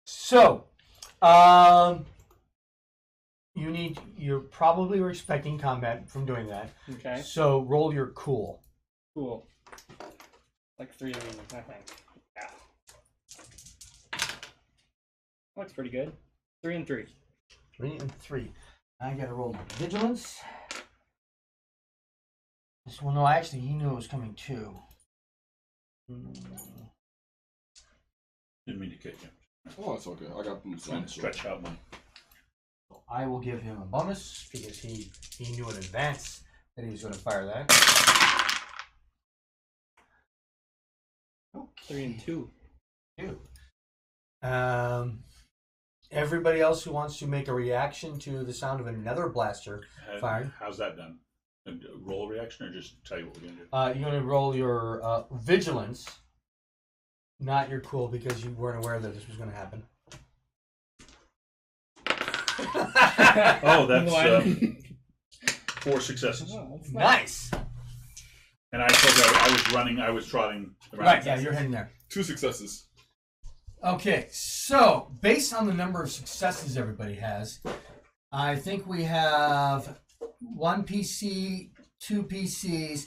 So, you're probably expecting combat from doing that. Okay. So roll your cool. Cool. Like 3 of these, I think. Yeah. Looks pretty good. 3 and 3. 3 and 3. I gotta roll vigilance. Well, no, actually, he knew it was coming too. Didn't mean to kick him. Oh, it's okay. I got boots on. Stretch out one. I will give him a bonus because he knew in advance that he was going to fire that. Okay. 3 and 2. 2. Everybody else who wants to make a reaction to the sound of another blaster firing. How's that done? A roll reaction or just tell you what we're going to do? You're going to roll your vigilance, not your cool, because you weren't aware that this was going to happen. Oh, that's 4 successes. Oh, Nice. And I told you I was trotting around. Right, yeah, you're heading there. 2 successes. Okay, so based on the number of successes everybody has, I think we have 1 PC, 2 PCs,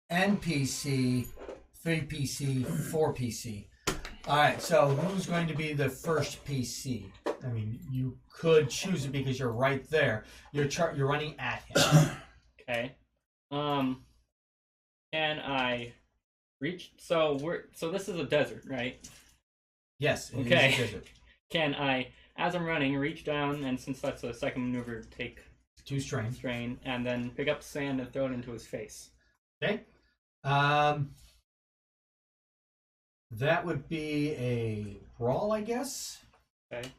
NPC, 3 PC, 4 PC. All right, so who's going to be the first PC? I mean, you could choose it because you're right there. You're running at him. Okay. Can I reach? So this is a desert, right? Yes. It Okay. is a desert. Can I, as I'm running, reach down and since that's a second maneuver, take 2 strain. strain and then pick up sand and throw it into his face? Okay. That would be a brawl, I guess. Okay.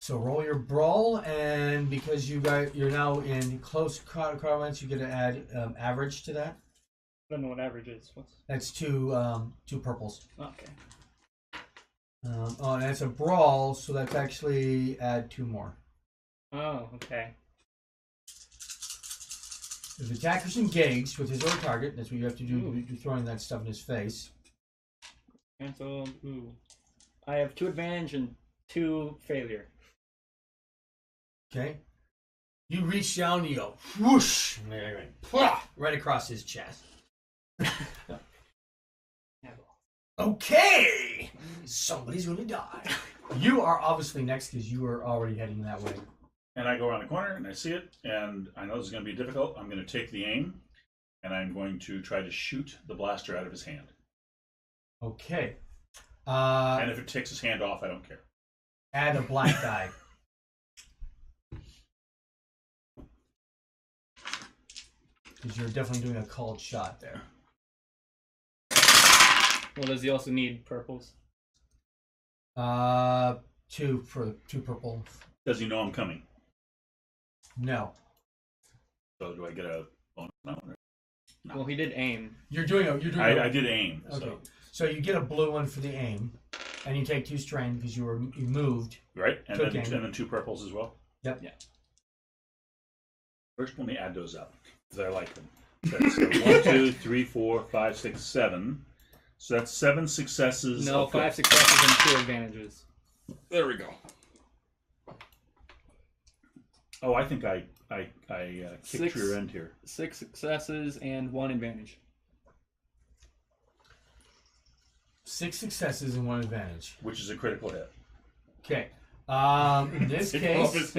So roll your brawl, and because you're now in close comments, you get to add average to that. I don't know what average is. That's 2 purples. Okay. Oh, and that's a brawl, so that's actually add 2 more. Oh, okay. If the attacker's engaged with his or target, that's what you have to do. You're throwing that stuff in his face. Cancel. Ooh. I have 2 advantage and 2 failure. Okay. You reach down and you go whoosh, right across his chest. Okay, somebody's going to die. You are obviously next because you are already heading that way. And I go around the corner and I see it, and I know this is going to be difficult. I'm going to take the aim, and I'm going to try to shoot the blaster out of his hand. Okay. And if it takes his hand off, I don't care. Add a black die. Because you're definitely doing a called shot there. Well, does he also need purples? 2 purple. Does he know I'm coming? No. So do I get a bonus? No. Well, he did aim. You're doing I did aim. Okay. So you get a blue one for the aim, and you take 2 strain because you moved. Right, and then 2 purples as well. Yep. Yeah. First, let me add those up because I like them. Okay, so 1, 2, 3, 4, 5, 6, 7. So that's 7 successes. No, 5 successes and 2 advantages. There we go. Oh, I think I kicked your end here. 6 successes and 1 advantage. 6 successes and 1 advantage. Which is a critical hit. Okay. In this case,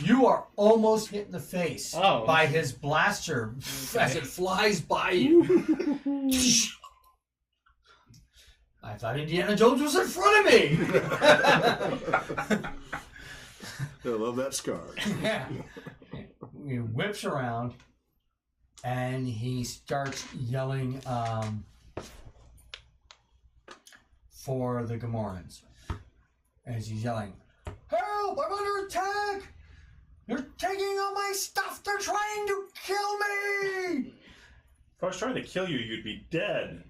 you are almost hit in the face by his blaster as it flies by you. I thought Indiana Jones was in front of me. I love that scar. Yeah. He whips around and he starts yelling for the Gamorreans. As he's yelling, "Help! I'm under attack! They're taking all my stuff! They're trying to kill me!" If I was trying to kill you, you'd be dead.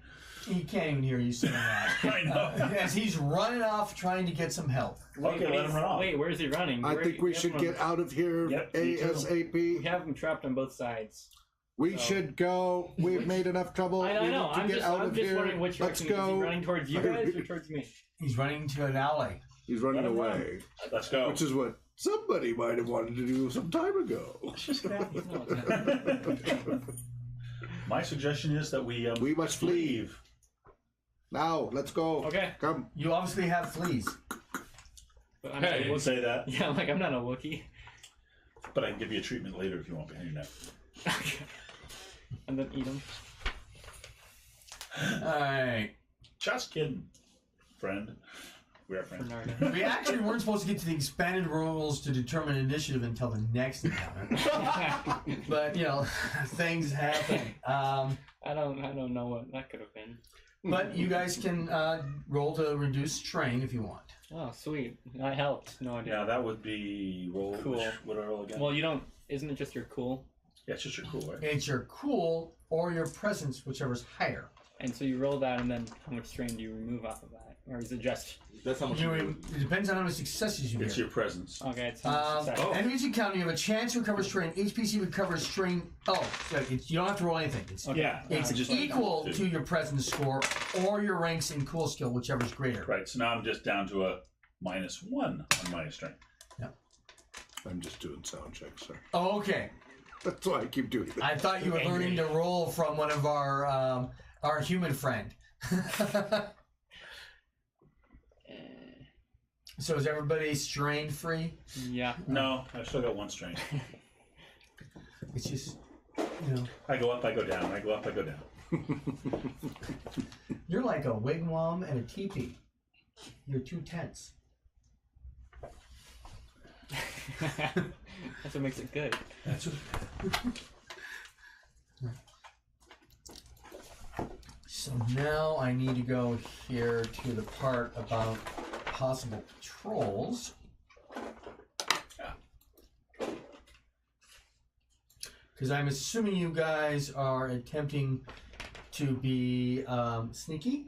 He can't even hear you saying that. I know. As he's running off trying to get some help. Okay, let him run off. Wait, where is he running? I think we should get out of here Yep, We ASAP. have him trapped on both sides. We should go. We've made enough trouble. I We know. need to get out I'm of just here. wondering which Let's direction. Is he go. running towards you guys or towards me? He's running to an alley. He's running Let him away, Let's go. which is what somebody might have wanted to do some time ago. No, it's not. My suggestion is that we We must leave. Now, let's go. Okay. Come. You obviously have fleas. But I'm I not a didn't Wookiee. say that, Yeah, like I'm not a Wookiee. but I can give you a treatment later if you want behind your neck. Okay. And then eat them. Alright. Just kidding, friend. We are friends. Bernardo. We actually weren't supposed to get to the expanded rules to determine initiative until the next encounter. But, you know, things happen. I don't know what that could have been. But you guys can roll to reduce strain if you want. Oh, sweet. That helped. No idea. Yeah, that would be roll. Cool. What do I roll again? Well, you don't. Isn't it just your cool? Yeah, it's just your cool, right? It's your cool or your presence, whichever's higher. And so you roll that, and then how much strain do you remove off of that, or is it just? That's how much. It depends on how many successes you It's get. your presence. Okay, it's success. Enemies you encounter, you have a chance to recover strain. Each PC recovers strain. Oh, so you don't have to roll anything. It's, Okay. Yeah, it's just equal to your presence score or your ranks in cool skill, whichever's greater. Right, so now I'm just down to a -1 on my strength. I'm just doing sound checks, sir. Oh, okay. That's why I keep doing that. I thought you were learning to roll from one of our human friend. So is everybody strain free? Yeah. No, I've still got 1 strength. It's just, you know, I go up, I go down. I go up, I go down. you're like a wigwam and a teepee. You're 2 tents. That's what makes it good. That's what... So now I need to go here to the part about possible patrols. Because I'm assuming you guys are attempting to be sneaky?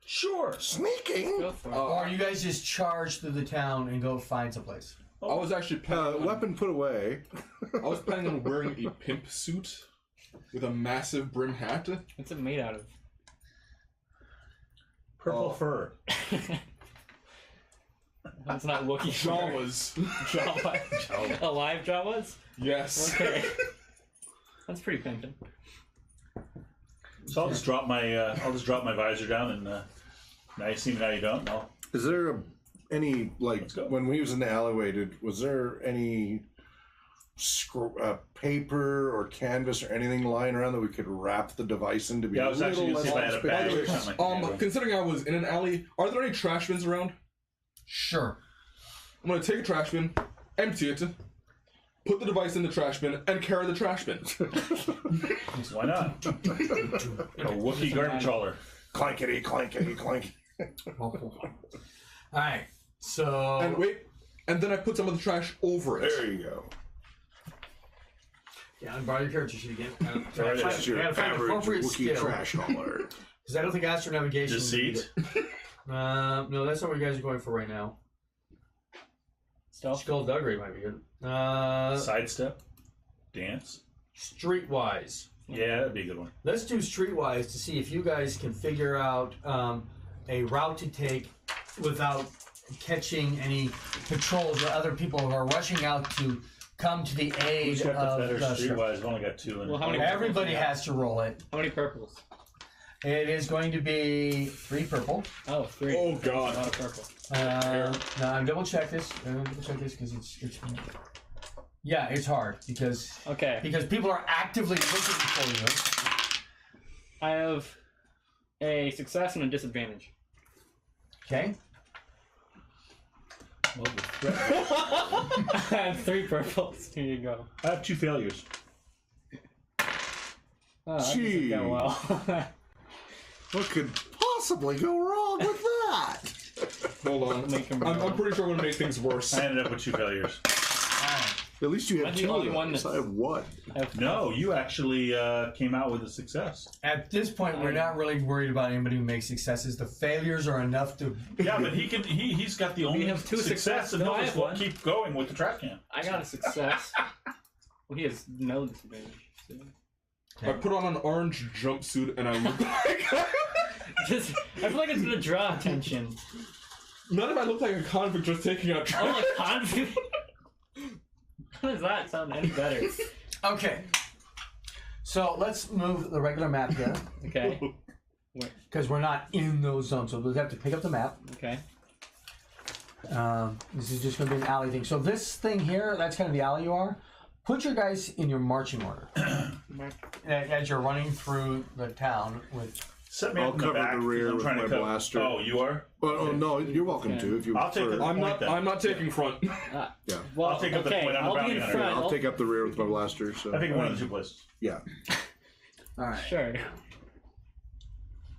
Sure. Sneaking? Go for it. Or are you guys just charge through the town and go find someplace? I was actually planning. Weapon put away. I was planning on wearing a pimp suit with a massive brim hat. What's it made out of? Purple fur. That's not Wookiee. Jawas. Jawas. Alive Jawas? Yes. Okay. That's pretty tempting. So I'll just drop my visor down and now you see me, now you don't. No. Is there any, like, Let's go. when we was in the alleyway, was there any paper or canvas or anything lying around that we could wrap the device in to be Yeah, I a was little actually gonna see if I had a less bag or conspicuous? something like that. Considering I was in an alley, are there any trash bins around? Sure. I'm gonna take a trash bin, empty it, put the device in the trash bin, and carry the trash bin. Why not? A Wookiee garbage hauler. Clankety, clankety, clank. Alright, so... And wait, and then I put some of the trash over it. There you go. Yeah, and borrow your character sheet again. There it is. That's your I gotta find average appropriate Wookiee skill. trash hauler. Because I don't think astronavigation... Deceit. No, that's not what you guys are going for right now. Stealth? Skullduggery might be good. Sidestep. Dance. Streetwise. Yeah, that'd be a good one. Let's do streetwise to see if you guys can figure out a route to take without catching any patrols or other people who are rushing out to come to the aid Who's got of the better the streetwise? I've only got 2 in Well, how many- Everybody has to roll it. How many purples? It is going to be 3 purple. Oh, 3. Oh, A lot God. of purple. Now I'm double check this. Because it's yeah, it's hard because Okay. people are actively looking for you. I have a success and a disadvantage. Okay. Well, the threat- I have 3 purples. Here you go. I have 2 failures. Oh, that doesn't go well. What could possibly go wrong with that? Hold on. Make 'em I'm roll. pretty sure I'm gonna make things worse. I ended up with 2 failures. At least you have I'm the 2 only of one those. that's- I have 1. I have No, you actually came out with a success. At this point, we're not really worried about anybody who makes successes. The failures are enough to. Yeah, but he's got the only have 2 success, and No, I he'll have just 1. keep going with the trash can. I got a success. Well, he has no disadvantage. So. I put on an orange jumpsuit and I look like. I feel like it's gonna draw attention. Not if I look like a convict just taking out trash. Oh, a convict? How does that sound any better? Okay. So let's move the regular map here Okay. because we're not in those zones. So we'll have to pick up the map. Okay. This is just going to be an alley thing. So this thing here, that's kind of the alley you are. Put your guys in your marching order as you're running through the town with. Set me I'll up in the cover back. the 'cause rear I'm with trying to my cover. blaster. Oh, you are? Well, oh no, you're welcome Okay. to if you. I'll take prefer. the- I'm not taking front. Yeah, Well, I'll take up the okay, point. I'm the I'll be bounty in hunter. front. I'll take up the rear with my blaster. So I think one of the two places. yeah. All right. Sure.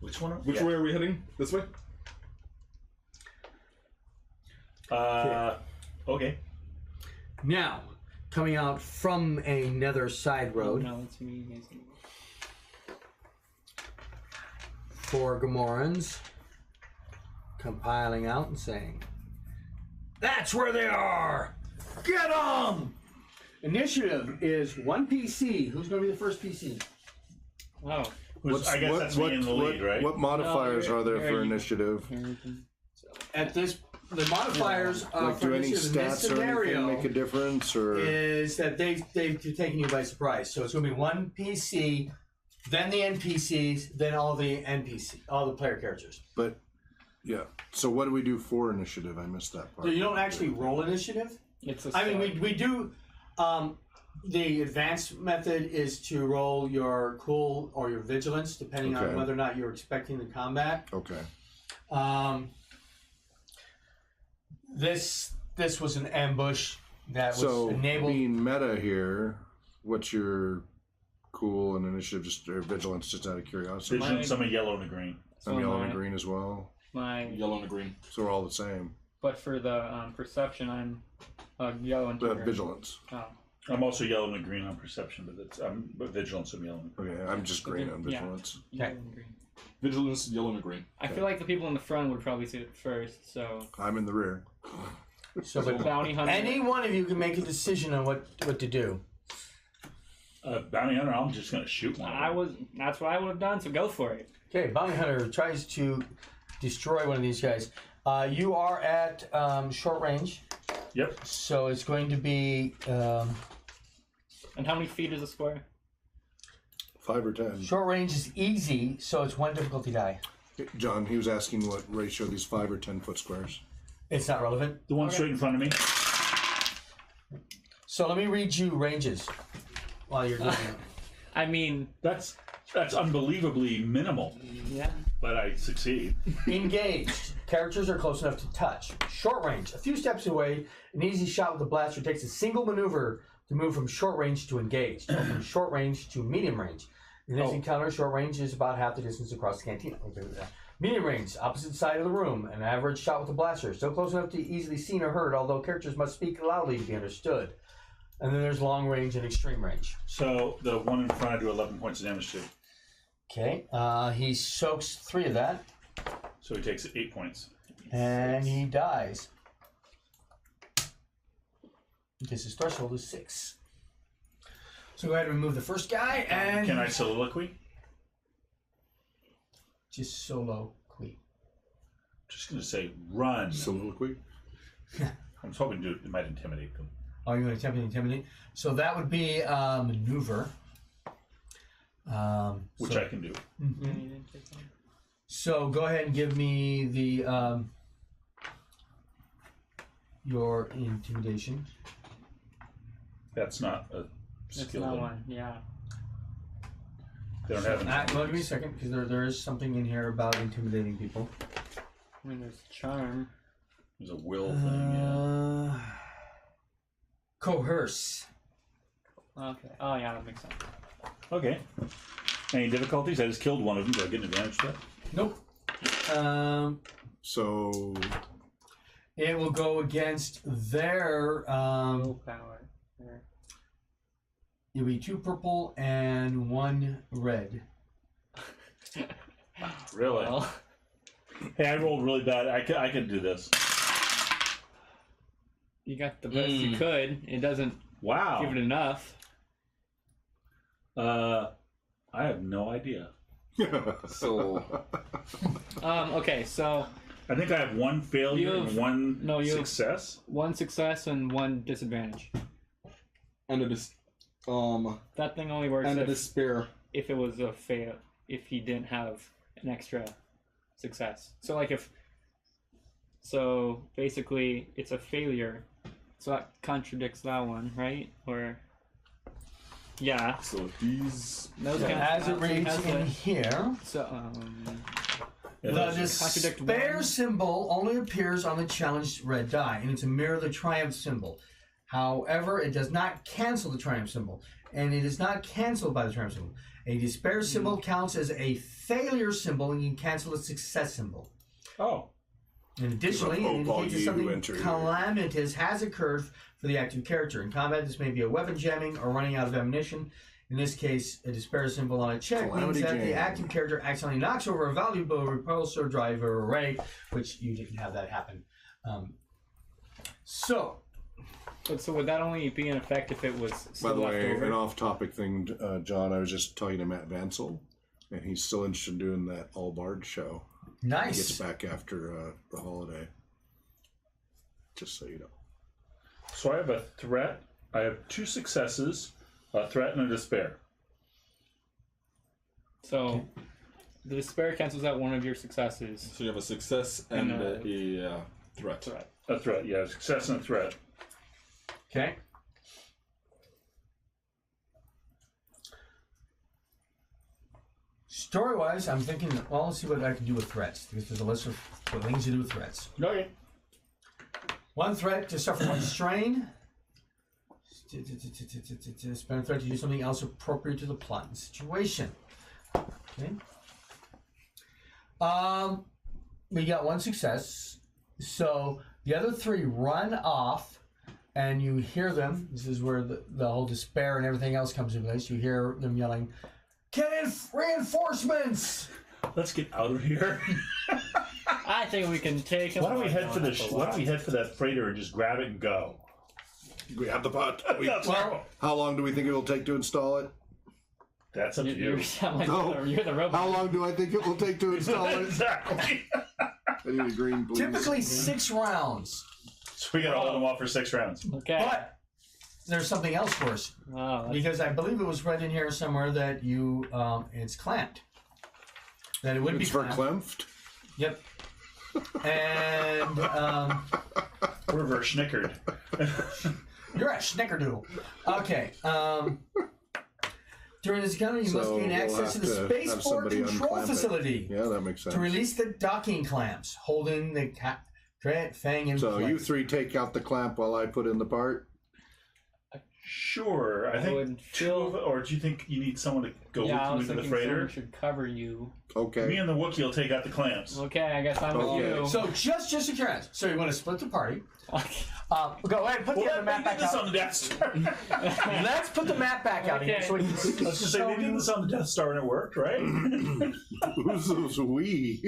Which one? Which way are we heading? This way? Okay. Now, coming out from another side road No, it's me. for Gamorreans, compiling out and saying, "That's where they are! Get them!" Initiative is 1 PC. Who's going to be the first PC? Oh. I guess that's me in the lead, right? What modifiers No, are there you're- for initiative? At this, the modifiers Like, for do any initiative in this stats or anything scenario make a difference, or is that they've taken you by surprise. So it's going to be 1 PC, then the NPCs, then all the player characters. but yeah. So what do we do for initiative? I missed that part. So you don't actually roll initiative. It's a I mean, we do. The advanced method is to roll your cool or your vigilance, depending on Okay. whether or not you're expecting the combat. Okay. This was an ambush that was So enabled. being meta here, what's your cool and initiative? Just or vigilance, just out of curiosity. Vision, some are yellow and a green. I'm yellow and my- green as well, My, Yellow and green. so we're all the same. but for the perception, I'm yellow and green. Vigilance. Oh. I'm also yellow and green on perception, but vigilance I'm yellow and green. Okay, I'm just green on Yeah. vigilance. Yellow and green. Vigilance, yellow and green. I feel like the people in the front would probably see it first, so. I'm in the rear. So, but Bounty hunter. any one of you can make a decision on what to do. Bounty hunter, I'm just going to shoot one. That's what I would have done, so go for it. Okay, bounty hunter tries to destroy one of these guys. You are at short range, Yep. so it's going to be And how many feet is a square? 5 or 10. short range is easy, so it's 1 difficulty die. John, he was asking what ratio these 5 or 10 foot squares. It's not relevant. The one straight in front of me. So let me read you ranges while you're doing it. I mean, That's unbelievably minimal, yeah. but I succeed. Engaged. Characters are close enough to touch. Short range. A few steps away, an easy shot with the blaster takes a single maneuver to move from short range to engaged, or from short range to medium range. In this encounter, short range is about half the distance across the cantina. Okay, with that. Medium range, opposite side of the room. An average shot with the blaster, still close enough to easily seen or heard, although characters must speak loudly to be understood. And then there's long range and extreme range. So the one in front I do 11 points of damage to. Okay, he soaks 3 of that, So he takes 8 points. and he dies. Because his threshold is 6. So go ahead and remove the first guy, and Can I soliloquy? just solo queen. Just going to say run. Soliloquy? I'm hoping it might intimidate them. Oh, you're going to attempt to intimidate? So that would be maneuver. Which so, I can do. So go ahead and give me the your intimidation. That's not a That's skill. not one, yeah. They don't have any. Well, give me a second, because there is something in here about intimidating people. I mean, there's charm. There's a will thing, yeah. Coerce. Okay. Oh, yeah, that makes sense. Okay. Any difficulties? I just killed one of them. Do I get an advantage to that? Nope. So It will go against their. Willpower. There. It'll be 2 purple and 1 red. Really? Well, Hey, I rolled really bad. I could do this. you got the best you could. It doesn't Wow. give it enough. I have no idea. So Okay, so I think I have one failure You have- and one no, you have- success. 1 success and 1 disadvantage. and a That thing only works and a if, despair. if it was a fail. If he didn't have an extra success. So like if. So basically, it's a failure. So that contradicts that one, right? Or. Yeah. So these. Those As it has reads the- in here, So Yeah, the those- contradict despair one. symbol only appears on the challenged red die, and it's a mirror of the triumph symbol. However, it does not cancel the triumph symbol, and it is not canceled by the triumph symbol. A despair symbol counts as a failure symbol, and you can cancel a success symbol. Oh, And additionally, Give up it hope, all indicates that ye who something enter here. calamitous has occurred for the active character. In combat, this may be a weapon jamming or running out of ammunition. In this case, a despair symbol on a check Calamity means that the jam. active character accidentally knocks over a valuable repulsor driver array, which you didn't have that happen. So, But so would that only be in effect if it was By still the left way, over? an off-topic thing, John. I was just talking to Matt Vansel, and he's still interested in doing that all bard show. He gets nice. back after the holiday. Just so you know. so I have a threat. I have 2 successes, a threat, and a despair. So the despair cancels out one of your successes. So you have a success and And, a threat. Threat. A threat, yeah, a success and a threat. Okay. Story-wise, I'm thinking, well, let's see what I can do with threats, because there's a list of things to do with threats. Okay. 1 threat to suffer 1 strain. Spend a threat to do something else appropriate to the plot and situation. Okay. We got 1 success. So the other 3 run off, and you hear them. This is where the whole despair and everything else comes into place. You hear them yelling, "Get in reinforcements!" Let's get out of here. I think we can take him. Why don't we on. head for No, the? that's a Why don't lot. we head for that freighter and just grab it and go? We have the pot. Well, How long do we think it will take to install it? That's up to You you. sound like No. you're the robot. How long do I think it will take to install it? Exactly. I need a green, please. typically 6 rounds. So we gotta hold them off for 6 rounds. Okay. But there's something else worse. Wow, that's- Because I believe it was read in here somewhere that you, it's clamped. That it would It's be for clamped. Klemft. Yep. And We're verschnickered. you're a snickerdoodle. Okay. During this encounter, you must So gain we'll access to have the to have spaceport somebody control unclamp it. facility Yeah, that makes sense. to release the docking clamps, holding the fang in So place. you 3 take out the clamp while I put in the part. Sure. I I think would 2 feel- of it, or do you think you need someone to go yeah, I with was you into the thinking freighter? someone should cover you. Okay. Me and the Wookiee will take out the clamps. Okay, I guess I'm Okay. with you. So just a curiosity. So you want to split the party? Go ahead, put the Well, other map they back did this out. on the Death Star. Let's put the map back out here Okay. so we can I was gonna say they did this on the Death Star and it worked, right? Who's those we?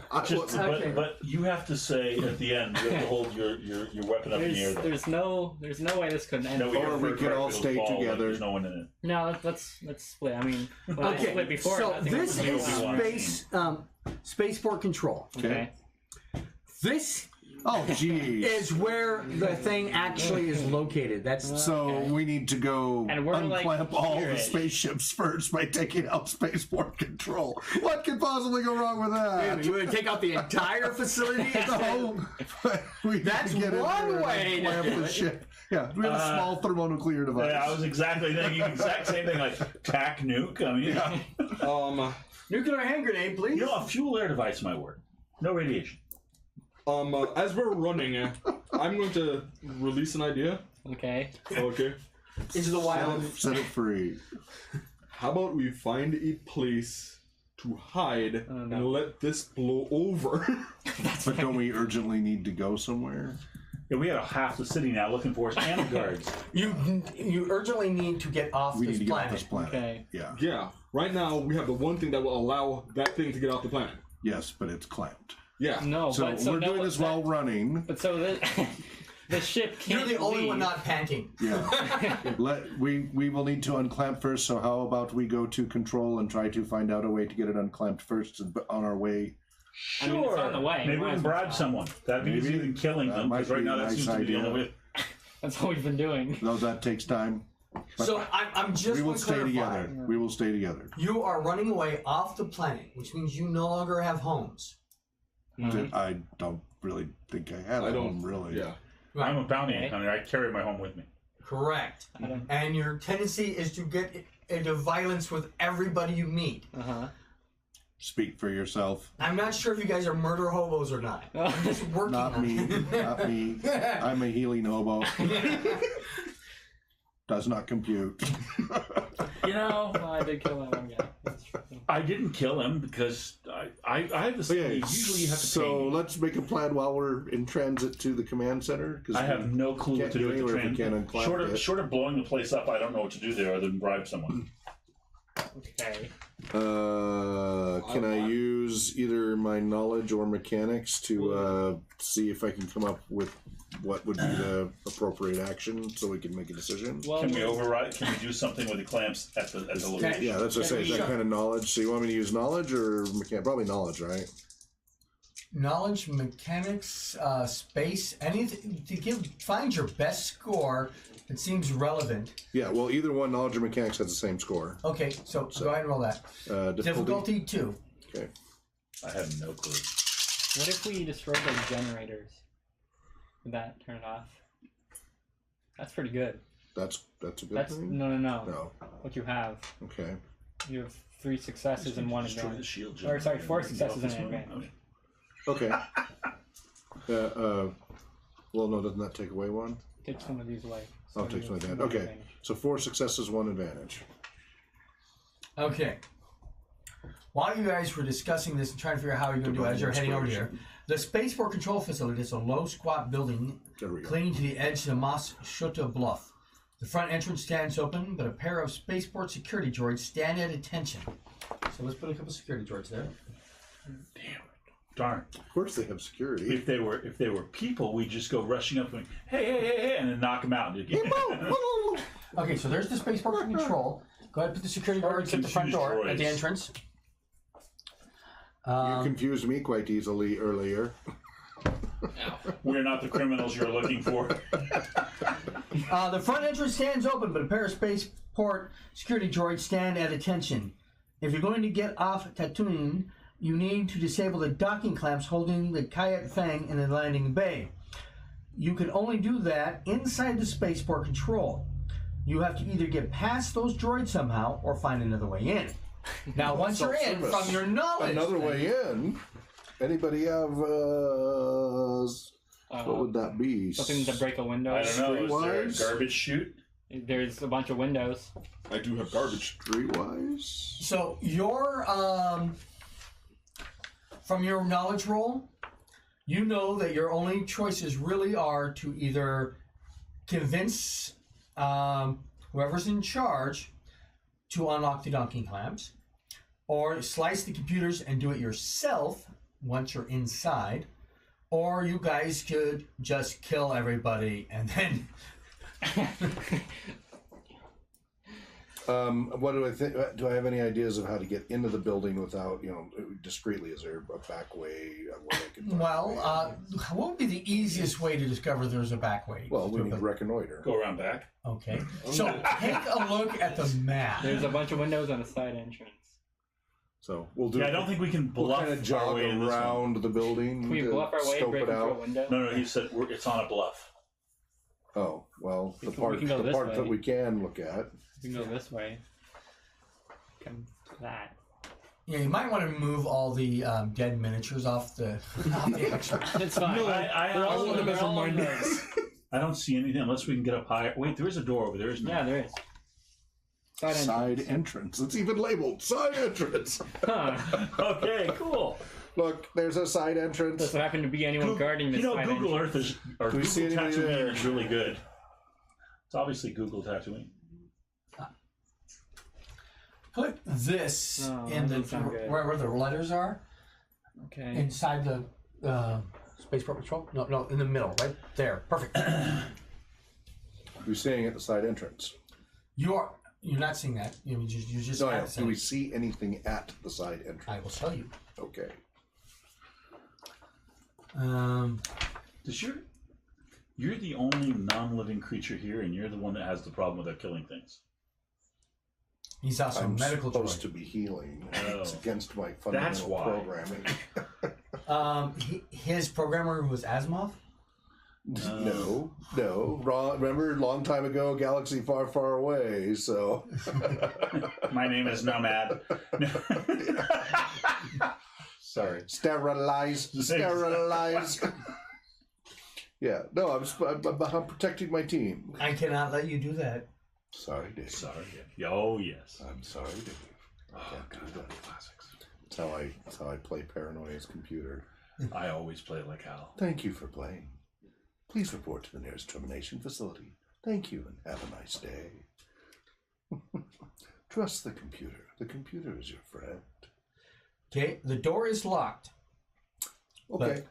I Just, wasn't- Okay. but you have to say at the end, you have to hold your weapon up in the air. There's no way this could end. No, Or we heard could all it'll stay fall, together. There's no one in it. No, let's split. I mean, when I Okay, split before, so I think this it was is Obi-Wan. spaceport control. okay. This Oh, geez. is where the thing actually is located. That's So we need to go And we're, like, unclamp all the here-ish. spaceships first by taking out spaceport control. What could possibly go wrong with that? you want to take out the entire facility? No, we That's need to get in one there and way to clamp do the it. ship. Yeah, we have a small thermonuclear device. Yeah, I was exactly thinking the exact same thing, like tac nuke. I mean, Nuclear hand grenade, please. you know, a fuel air device might work. No radiation. As we're running, I'm going to release an idea. Okay. Okay. Into the wild. Set it free. How about we find a place to hide Oh, no. and let this blow over? But don't we urgently need to go somewhere? Yeah, we have half the city now looking for us and the guards. You urgently need to get off We this need to get off planet. this planet. Okay. Yeah. Yeah. Right now, we have the one thing that will allow that thing to get off the planet. Yes, but it's clamped. Yeah. No, So but we're doing this while running. But so this, The ship can't You're the only leave. one not panting. Yeah. We will need to unclamp first, so how about we go to control and try to find out a way to get it unclamped first on our way? I mean, it's on the way. Maybe we Might can as well bribe stop. someone. That'd be Maybe. easier than killing That them, might because right be now a that nice seems to be the idea. only way. That's what we've been doing. Though that takes time. But So I'm just we will want to stay clarify. together. We will stay together. You are running away off the planet, which means you no longer have homes. Mhm. I don't really think I have I a don't. home, really. Yeah. I'm a bounty Okay. hunter. I carry my home with me. Correct. I don't- And your tendency is to get into violence with everybody you meet. Uh-huh. Speak for yourself. I'm not sure if you guys are murder hobos or not. I'm just working Not on me. it. Not me. I'm a healing hobo. Does not compute. You know, Well, I did kill that one guy. That's true. I didn't kill him because I have this thing. Okay, Usually you have to pay so me. let's make a plan while we're in transit to the command center. I have no clue what can't to do get with the anywhere if we trans. can't unclamp Short it. of, short of blowing the place up, I don't know what to do there other than bribe someone. Okay. Can I use either my knowledge or mechanics to see if I can come up with what would be the appropriate action so we can make a decision? Well, Can we override? Can we do something with the clamps at the location? Yeah, that's what I say. Is that Sure. kind of knowledge? So you want me to use knowledge or mechanics? Probably knowledge, right? Knowledge, mechanics, space, anything to find your best score that seems relevant. Yeah, well, either one, knowledge or mechanics, has the same score. Okay, so go ahead and roll that. Difficulty 2. Okay. I have no clue. what if we destroyed the generators? Would that turn it off? That's pretty good. That's a good That's thing? no. No. What you have? Okay. You have 3 successes and 1 Destroy the advantage. shield. Or, sorry, 4 generator. successes and This an one? advantage. Okay. Well, no, doesn't that take away one? Takes one of these away. Oh, it takes one advantage. Okay. So 4 successes, 1 advantage. Okay. While you guys were discussing this and trying to figure out how you're going to do it as you're heading over here, the Spaceport Control Facility is a low, squat building There we go. clinging to the edge of the Mas Shuta bluff. The front entrance stands open, but a pair of Spaceport security droids stand at attention. So let's put a couple security droids there. Darn. Of course they have security. If they were people, we'd just go rushing up and hey, and then knock them out. Okay, so there's the Spaceport Control. Go ahead and put the security guards at the front door, at the Droids. entrance. You confused me quite easily earlier. We're not the criminals you're looking for. The front entrance stands open, but a pair of Spaceport security droids stand at attention. If you're going to get off Tatooine, you need to disable the docking clamps holding the Kayat Fang in the landing bay. You can only do that inside the Spaceport Control. You have to either get past those droids somehow or find another way in. Now, once you're in, Self-service. from your knowledge... Another way in. Anybody have what would that be? Something to break a window. I don't know. Is there a Streetwise? garbage chute? There's a bunch of windows. I do have garbage. Streetwise? So your from your knowledge roll, you know that your only choices really are to either convince whoever's in charge to unlock the docking clamps, or slice the computers and do it yourself once you're inside, or you guys could just kill everybody and then What do I think? Do I have any ideas of how to get into the building without, discreetly? Is there a back way? Where I can what would be the easiest way to discover there's a back way? well, we need to reconnoiter. Go around back. Okay. So take a look at the map. There's a bunch of windows on the side entrance. So we'll do. Yeah, I don't think we can We'll bluff kind of our jog way in this one. around the building. Can we to bluff our way, scope break it through a out. window? No, he said it's on a bluff. Oh well, We can go the this part way. that we can look at. We can go this way. Come to that. Yeah, you might want to move all the dead miniatures off the extra. It's fine. I want them as they're all in reminders. I don't see anything unless we can get up higher. Wait, there is a door over there, isn't Yeah, there? there is. Side Side entrance. entrance. It's even labeled side entrance. Huh. Okay, cool. Look, there's a side entrance. Doesn't happen to be anyone guarding this side Google entrance. Earth is or Do we Google see anybody there? Tatooine is really good. It's obviously Google Tatooine. Put this Oh, in that doesn't sound good. where the letters are Okay. inside the Spaceport patrol? No, in the middle, right there. Perfect. We're staying at the side entrance. You're not seeing that. You're just. No, at no. the Do side. we see anything at the side entrance? I will tell you. Okay. You're the only non-living creature here, and you're the one that has the problem with killing things. He's also I'm a medical supposed droid. to be healing. Oh. It's against my That's fundamental why. programming. His programmer was Asimov. No, wrong. Remember, a long time ago, galaxy far, far away. So, My name is Nomad. sorry. Sterilize. Yeah. No, I'm protecting my team. I cannot let you do that. Sorry, Dave. Sorry. Oh, yes. I'm sorry, Dave. I can't do that. Classics. That's how I play Paranoia's computer. I always play like Hal. Thank you for playing. Please report to the nearest termination facility. Thank you and have a nice day. Trust the computer. The computer is your friend. Okay, the door is locked. Okay.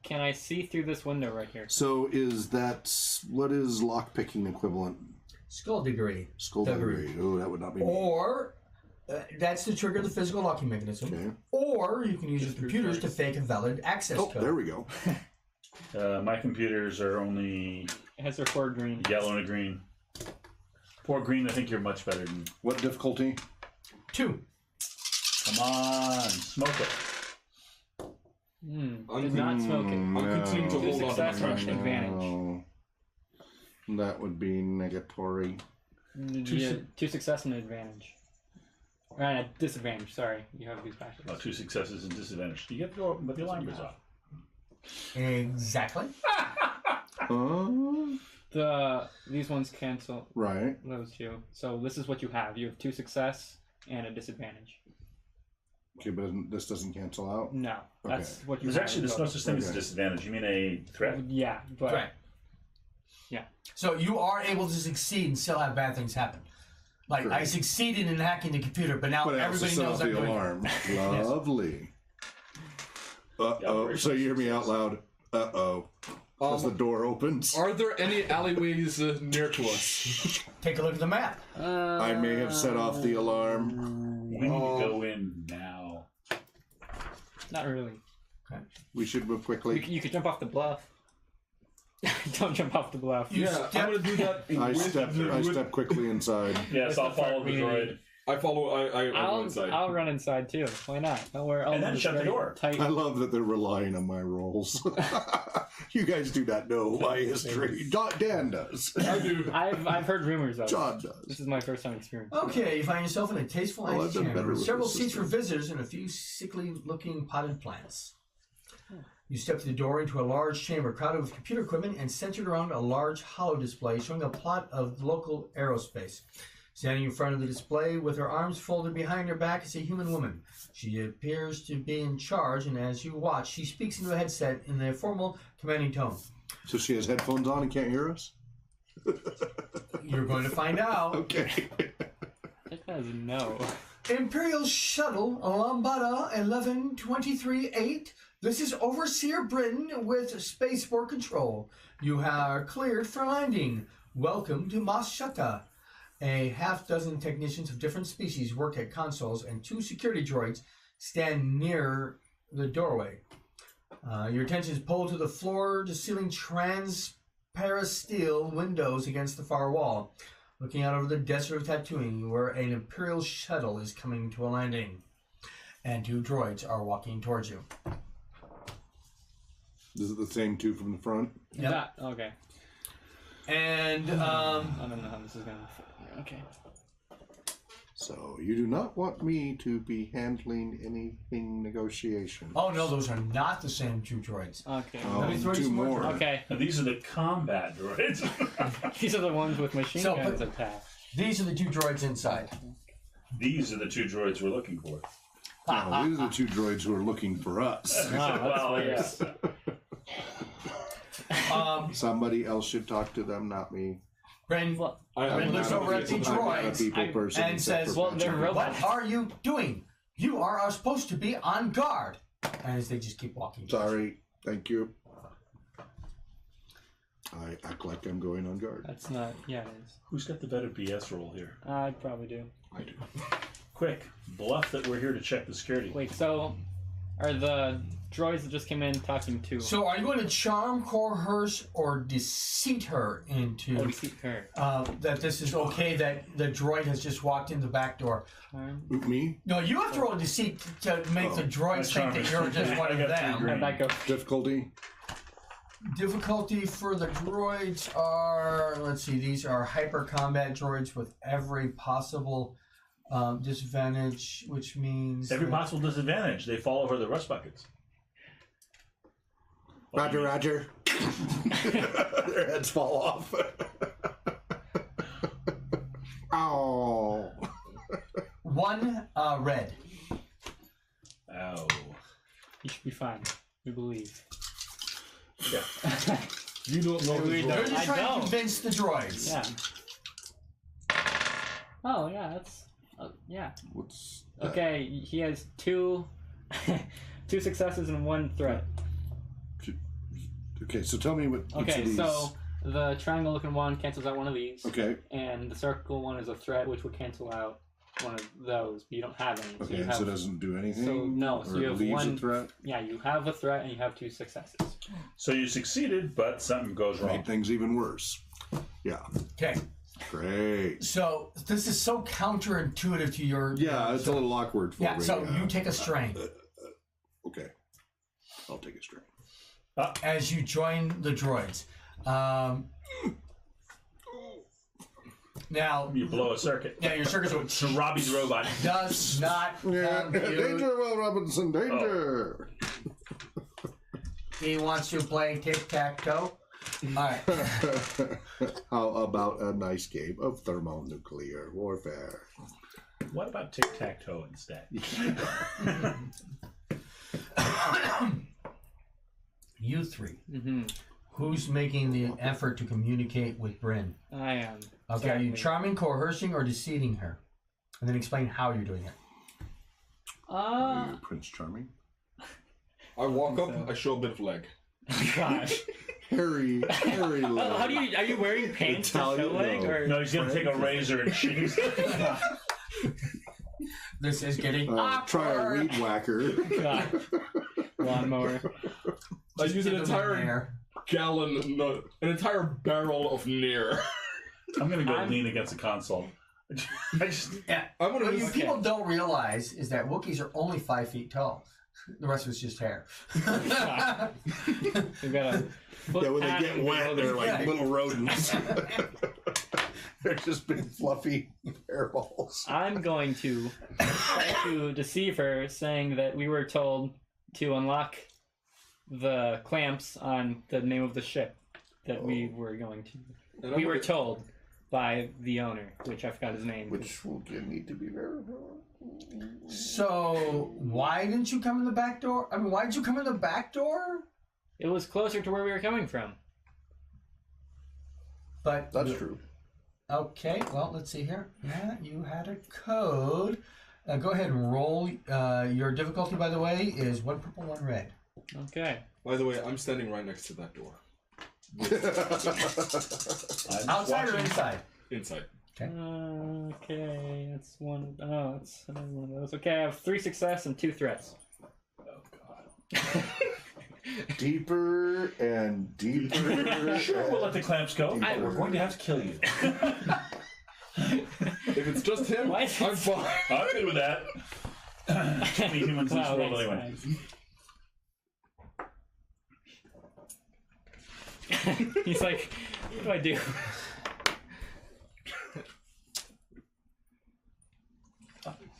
Can I see through this window right here? So what is lockpicking equivalent? Skullduggery. Skullduggery. Oh, that would not be me. Or that's to trigger the physical locking mechanism. Okay. Or you can use your computers to fake a valid access Oh, code. there we go. My computers are only It has their 4 green. yellow and a green. Poor green, I think you're much better than... What difficulty? 2. Come on, smoke it. Did not smoke it. I'm continuing to Two hold on to my success and trash. advantage. No. That would be negatory. Two success and advantage. And a disadvantage, sorry. You have these backwards. 2 successes and disadvantage. You get to go open, but the alarm goes off. Exactly. These ones cancel Right. those two. So this is what you have. You have 2 success and a disadvantage. Okay, but this doesn't cancel out? No, that's what you There's have. actually no such thing as a Okay. disadvantage. You mean a threat? Yeah, but Right. yeah. So you are able to succeed and still have bad things happen. Like, I Correct. succeeded in hacking the computer, but now But I also everybody set knows off I'm the doing it. alarm. Lovely. Uh-oh. So you hear me out loud. Uh-oh. As the door opens. Are there any alleyways near to us? Take a look at the map. I may have set off the alarm. We need to go in now. Not really. We should move quickly. You could jump off the bluff. Don't jump off the bluff. You Yeah, step- I'm gonna do that. I step quickly inside. Yes, I'll That's the follow part the we droid. need. I follow. I go inside. I'll run inside too. Why not? Don't worry. And then shut the door. Tight. I love that they're relying on my rolls. You guys do not know my history. Dan does. I do. I've heard rumors of it. John This does. is my first time experience. Okay, you find yourself in a tasteful Oh, I've done better antechamber with with several this seats for system. visitors and a few sickly-looking potted plants. You step through the door into a large chamber crowded with computer equipment and centered around a large holo display showing a plot of local aerospace. Standing in front of the display with her arms folded behind her back is a human woman. She appears to be in charge, and as you watch, she speaks into a headset in a formal, commanding tone. So she has headphones on and can't hear us? You're going to find out. Okay. That guy's no. Imperial Shuttle, Lambada 1123-8. This is Overseer Britain with Spaceport Control. You are cleared for landing. Welcome to Maschata. A half-dozen technicians of different species work at consoles, and 2 security droids stand near the doorway. Your attention is pulled to the floor-to-ceiling transparent steel windows against the far wall. Looking out over the desert of Tatooine, where an Imperial shuttle is coming to a landing, and 2 droids are walking towards you. Is it the same 2 from the front? Yep. Okay. And I don't know how this is gonna fit here. Okay. So you do not want me to be handling anything negotiation. oh no, those are not the same 2 droids. Okay. Let me throw you 2 some more more. droids. Okay. And these are the combat droids. These are the ones with machine So, guns but- attached. These are the 2 droids inside. These are the 2 droids we're looking for. No, these are the 2 droids who are looking for us. Wow, that's Well, worse. Somebody else should talk to them, not me. Bren I'm looks not over a at the people- I'm not a droids people person and except says, for well, they're Patrick. robots. "What are you doing? You are supposed to be on guard." And as they just keep walking. Sorry, thank you. I act like I'm going on guard. That's not. Yeah, it is. Who's got the better BS roll here? I probably do. I do. Quick, bluff that we're here to check the security. Wait, so are the droids that just came in talking to? So are you going to charm, coerce, or deceit her into Oh, deceive her. that this is okay that the droid has just walked in the back door? Charm. Me? No, you have to roll deceit to make the droids think that you're just one of I got 3 them. green. How'd that go? Difficulty? Difficulty for the droids are, let's see, these are hyper combat droids with every possible disadvantage, which means Every possible disadvantage. They fall over the rust buckets. Roger, Roger. Their heads fall off. Oh. 1 red. Ow. You should be fine. We believe. Yeah. You don't know We this They're roll. just I trying to don't. convince the droids. Yeah. Oh yeah, that's. Yeah. What's that? Okay, he has 2 successes and 1 threat. Okay, so tell me what each Okay, of these... so the triangle-looking one cancels out one of these. Okay, And the circle one is a threat, which would cancel out one of those, but you don't have any. So okay, you have, so it doesn't do anything? so no, so or you have leaves one- a threat? yeah, you have a threat and you have 2 successes. So you succeeded, but something goes wrong. Made things even worse. Yeah, Okay, great. so this is so counterintuitive to your. Yeah, it's a little awkward for Yeah, me. so you take a strain Okay, I'll take a strain. as you join the droids. Now, You blow a circuit. yeah, your circuits So Robbie's robot. does not Yeah, compute. danger, Will Robinson, danger! He wants to play tic-tac-toe. Alright. How about a nice game of thermonuclear warfare? What about tic-tac-toe instead? You 3. Mm-hmm. Who's making the effort to communicate with Bryn? I am. Okay, are you Certainly. charming, coercing, or deceiving her? And then explain how you're doing it. Prince Charming? I walk up, I show a bit of leg. Gosh. Harry leg. Oh, how do you? Are you wearing pants to show Italian, leg no. or? No, he's going to take a razor and shave. This is getting Try a awkward. weed whacker. God. Lawnmower. I use an Give him entire there. gallon, no, an entire barrel of Nair. I'm going to go I'm- lean against the console. I just, Yeah. I'm gonna What use people don't realize is that Wookiees are only 5 feet tall. The rest of it's just hair. We've got a foot Yeah, when they pad get and wet, they're like Yeah. little rodents. They're just big, fluffy hairballs. I'm going to try to deceive her, saying that we were told to unlock the clamps on the name of the ship that we were going to. And We I'm were gonna- told by the owner, which I forgot his name. Which will need to be verified. So, why didn't you come in the back door? I mean, why did you come in the back door? It was closer to where we were coming from. But That's true. Okay, well, let's see here. Yeah, you had a code. Go ahead and roll. Your difficulty, by the way, is 1 purple, 1 red. Okay. By the way, I'm standing right next to that door. I'm just Outside or watching. inside? Inside. Okay, that's one. Oh, that's another one of those. Okay, I have 3 success and 2 threats. Oh, God. Deeper and deeper. Sure, we'll let the clamps go. I- We're going to have to kill you. If it's just him, Why is it- I'm fine. I'm good with that. We humans just Wow, roll that's anyway. nice. He's like, what do I do?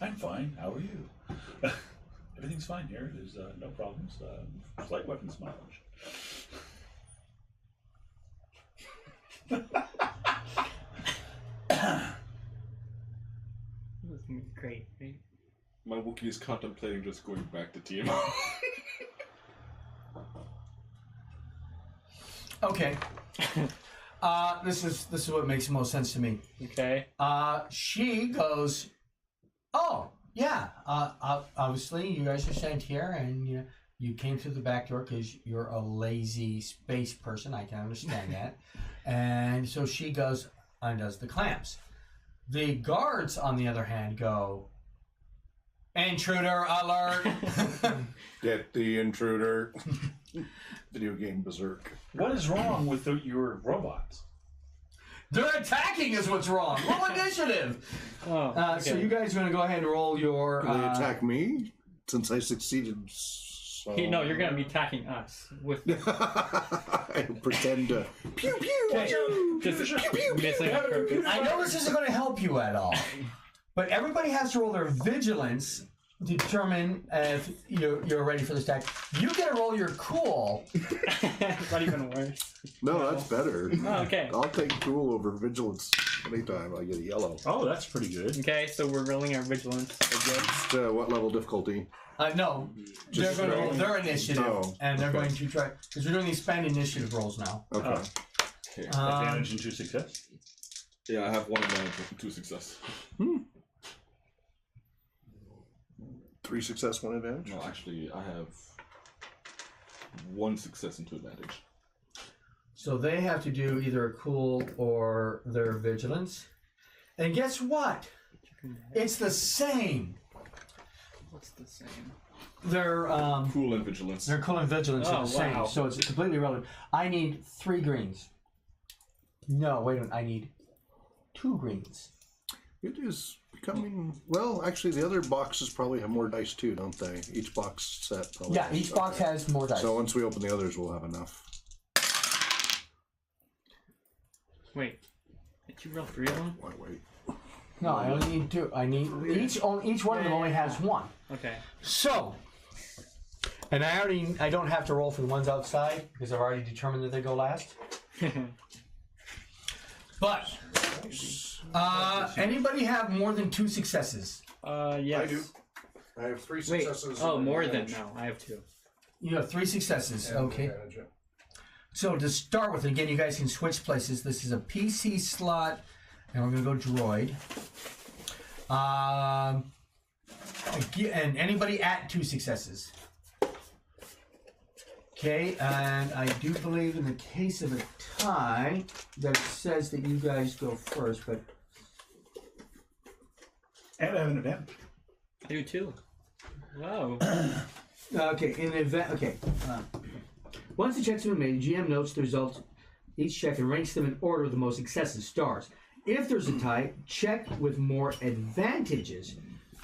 I'm fine. How are you? Everything's fine here. There's no problems. Slight weapons mileage. This is great, right? My Wookiee is contemplating just going back to team. Okay. This is what makes the most sense to me. Okay. She goes, oh yeah. Obviously, you guys are sent here, and You came through the back door because you're a lazy space person. I can understand that. And so she goes, undoes the clamps. The guards, on the other hand, go, intruder alert. Get the intruder. Video game berserk. What is wrong with your robots? They're attacking is what's wrong. Roll initiative. Oh, okay. So you guys are going to go ahead and roll your... Can they attack me? Since I succeeded so... No, you're going to be attacking us with I pretend to... Pew, pew, pew. just Pew, pew, missing on purpose. I know this isn't going to help you at all, but everybody has to roll their vigilance to determine if you're ready for this attack. You get to roll your cool. Not even worse. No, that's better. Oh, okay. I'll take cool over vigilance anytime I get a yellow. Oh, that's pretty good. Okay, so we're rolling our vigilance again. What level difficulty? No, they're Just going to roll roll. their initiative, Oh, and they're okay. going to try, because we're doing these spend initiative rolls now. Okay. Okay. Advantage and 2 success. Yeah, I have 1 advantage and 2 success. 3 success, 1 advantage? No, actually, I have 1 success and 2 advantage. So they have to do either a cool or their vigilance. And guess what? It's the same. What's the same? They're Cool and vigilance. Their cool and vigilance are Oh, the same, wow. so it's completely irrelevant. I need 3 greens. No, wait a minute. I need 2 greens. It is becoming... Well, actually, the other boxes probably have more dice too, don't they? Each box set probably Yeah, has- each box okay. has more dice. So once we open the others, we'll have enough. Wait, did you roll 3 of them? Why wait? No, I only need 2. I need each one of them only has 1. Okay. So, and I don't have to roll for the ones outside because I've already determined that they go last. But anybody have more than 2 successes? Yes. I do. I have 3 Wait, successes. oh, and more an than, advantage. no, I have 2. You have 3 successes. And an Okay. advantage, yeah. So to start with, again, you guys can switch places. This is a PC slot, and we're going to go droid. And anybody at 2 successes. Okay, and I do believe in the case of a tie that it says that you guys go first, but And I have an advantage. I do too. Wow. okay. In the event, okay. Once the checks have been made, the GM notes the results each check and ranks them in order with the most successes, stars. If there's a tie, check with more advantages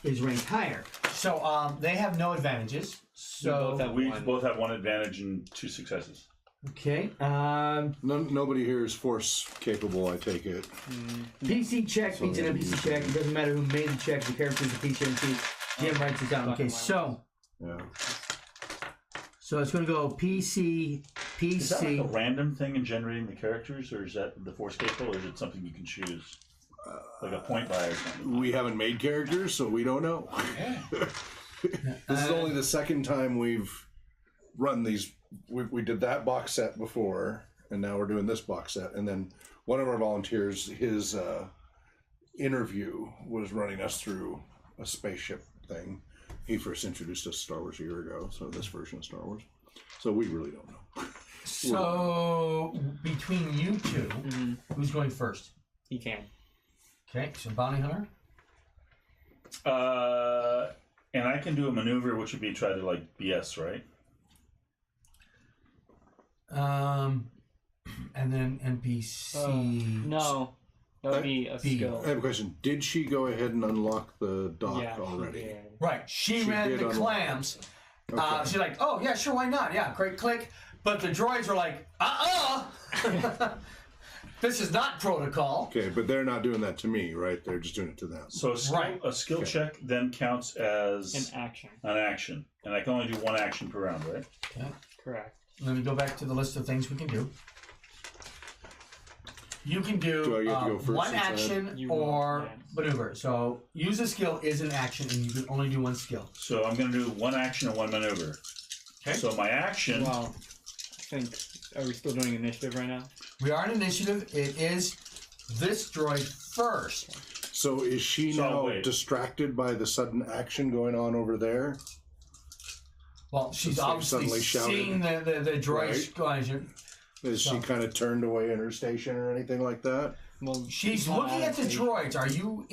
is ranked higher. So they have no advantages. So We both have 1 advantage and 2 successes. okay. Nobody here is force capable, I take it. PC check beats an NPC check. It doesn't matter who made the check. The character is a PC. GM writes it down. Okay, so Yeah. it's going to go PC. Is that like a random thing in generating the characters, or is that the force capable, or is it something you can choose? Like a point buy or something? We haven't made characters, so we don't know. This is only the second time we've run these. We did that box set before, and now we're doing this box set. And then one of our volunteers, his interview was running us through a spaceship thing. He first introduced us to Star Wars a year ago, so this version of Star Wars. So we really don't know. So between you two, who's going first? He can. Okay, so bounty hunter. And I can do a maneuver, which would be try to like BS, right? And then NPC. No, that would be a B. skill. I have a question. Did she go ahead and unlock the dock Yeah, already? Yeah. Right, she She ran did the unlock. clams. Okay. She's like, oh yeah, sure, why not? Yeah, great click. But the droids were like, this is not protocol. Okay, but they're not doing that to me, right? They're just doing it to them. So a skill check then counts as An action. an action, and I can only do 1 action per round, right? Okay. Correct. Let me go back to the list of things we can do. You can do Do I get to go first one since I- action You or will, yeah. maneuver. So use a skill is an action, and you can only do 1 skill. So I'm going to do 1 action and 1 maneuver. Okay. So my action. Well, I think. Are we still doing initiative right now? We are in initiative. It is this droid first. So is she So, now wait. distracted by the sudden action going on over there? Well, she's It's like obviously suddenly shouted. seeing the droids Right. going. She- Is she kind of turned away in her station or anything like that? Well, She's not looking at the adaptation. droids. Are you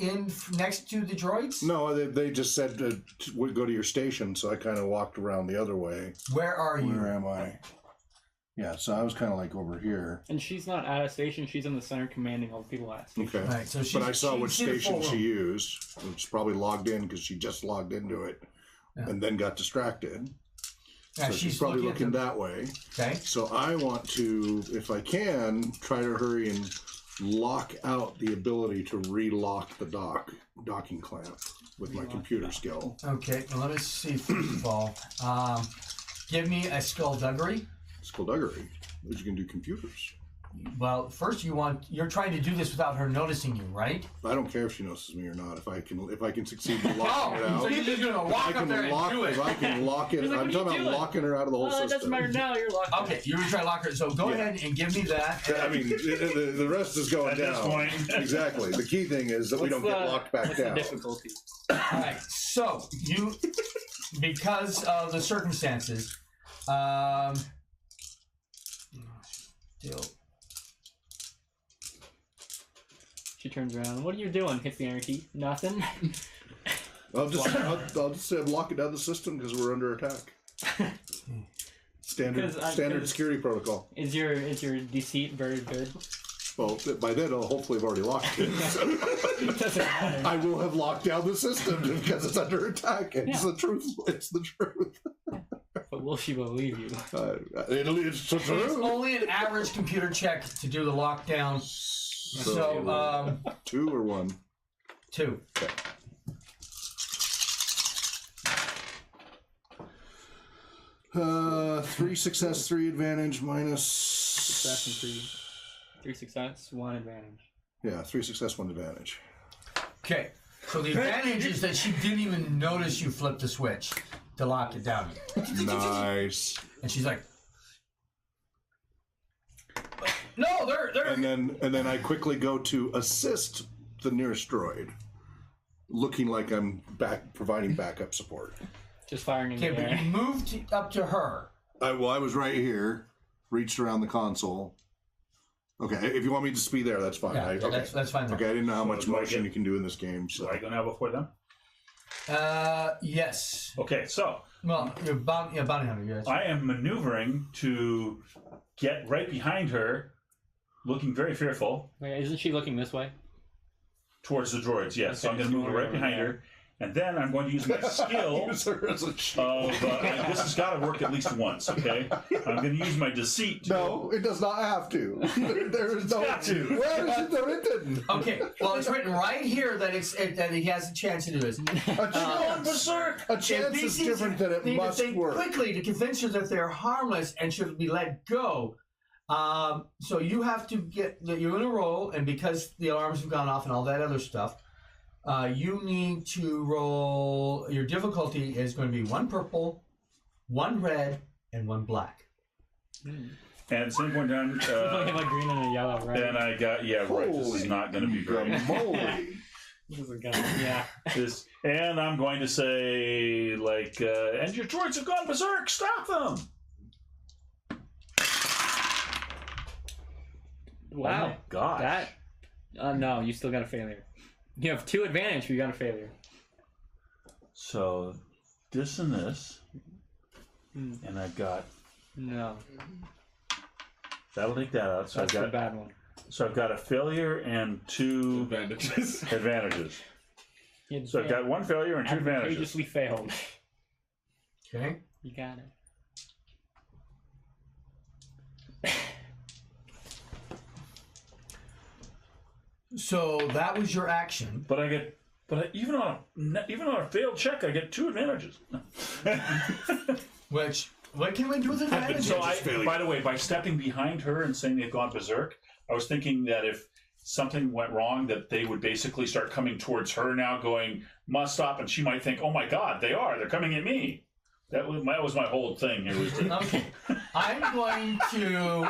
next to the droids? No, they just said to go to your station, so I kind of walked around the other way. Where are you? Where am I? Yeah, so I was kind of like over here. And she's not at a station. She's in the center commanding all the people at a station. Okay. Right, so But I saw she's which in the station full she room. used. It's probably logged in because she just logged into it and then got distracted. Yeah, So she's probably at looking the- that way. Okay. So I want to, if I can, try to hurry and lock out the ability to relock the docking clamp with my computer skill. Okay. Well, let me see. First of all, give me a skullduggery. Skullduggery, because you can do computers. Well, first you're trying to do this without her noticing you, right? I don't care if she notices me or not. If I can succeed in locking it Oh, out. so you're just gonna I walk can up there and lock, do it. if I can lock it, He's like, I'm "What are you talking about doing?" locking her out of the whole It system. doesn't matter now. You're locked. Okay, you're gonna try to lock her. So go ahead and give me that. I mean, the rest is going At this down. point. Exactly. The key thing is that we don't get locked back what's down. the difficulty? All right. So you, because of the circumstances, still. She turns around. What are you doing? Hits the enter key. Nothing. I'll just say lock it down the system because we're under attack. Standard 'Cause security protocol. Is your deceit very good? Well, by then I'll hopefully have already locked it. It doesn't matter. I will have locked down the system because it's under attack. It's Yeah. the truth. It's the truth. But will she believe you? It's the It's truth. only an average computer check to do the lockdown. So, 2 or 1. 2. Okay. 3 success, 3 advantage minus. Success and three success, 1 advantage. Yeah, 3 success, 1 advantage. Okay. So the advantage is that she didn't even notice you flipped the switch to lock it down. Nice. And she's like, "No, they're." And then I quickly go to assist the nearest droid, looking like I'm providing backup support. Just firing in Okay, the but air. you moved up to her. I was right here, reached around the console. Okay, if you want me to just be there, that's fine. Yeah, Okay. that's fine. Okay, I didn't know how So much do I motion get- you can do in this game. So Do I go now before them? Yes. Okay, so Well, you're bounty hunter. Yes. I am maneuvering to get right behind her, looking very fearful, Wait, isn't she looking this way? towards the droids. Yes, so I'm Okay, going to so move we're right over behind there. her, and then I'm going to use my skill Use her as a shield. of this has got to work at least once. Okay, I'm going to use my deceit. No, it does not have to. There is no. got to. Where is it written? Okay. Well, it's written right here that that he has a chance to do this. A chance, a chance is different than it need must to think work. quickly to convince her that they're harmless and should be let go. So you have to get that you're in a roll, and because the alarms have gone off and all that other stuff, you need to roll. Your difficulty is going to be 1 purple, 1 red, and 1 black. And at the same point down, I have a green and a yellow, right? then I got right. This is not going to be great. Moly. This is a gun. Yeah. And I'm going to say and your droids have gone berserk. Stop them! Wow. Oh my gosh. That. No, you still got a failure. You have 2 advantage, but you got a failure. So this and this, and I've got No. that'll take that out. So That's the I've got bad one. So I've got a failure and 2 Advantages. advantages. You So I've got 1 failure and 2 advantages. advantageously failed. Okay. You got it. So that was your action. But even on a failed check, I get 2 advantages. Which what can we do with advantage? So by the way, by stepping behind her and saying they've gone berserk, I was thinking that if something went wrong, that they would basically start coming towards her now, going must stop, and she might think, "Oh my God, they're coming at me." That was my whole thing here. Was to, Okay, I'm going to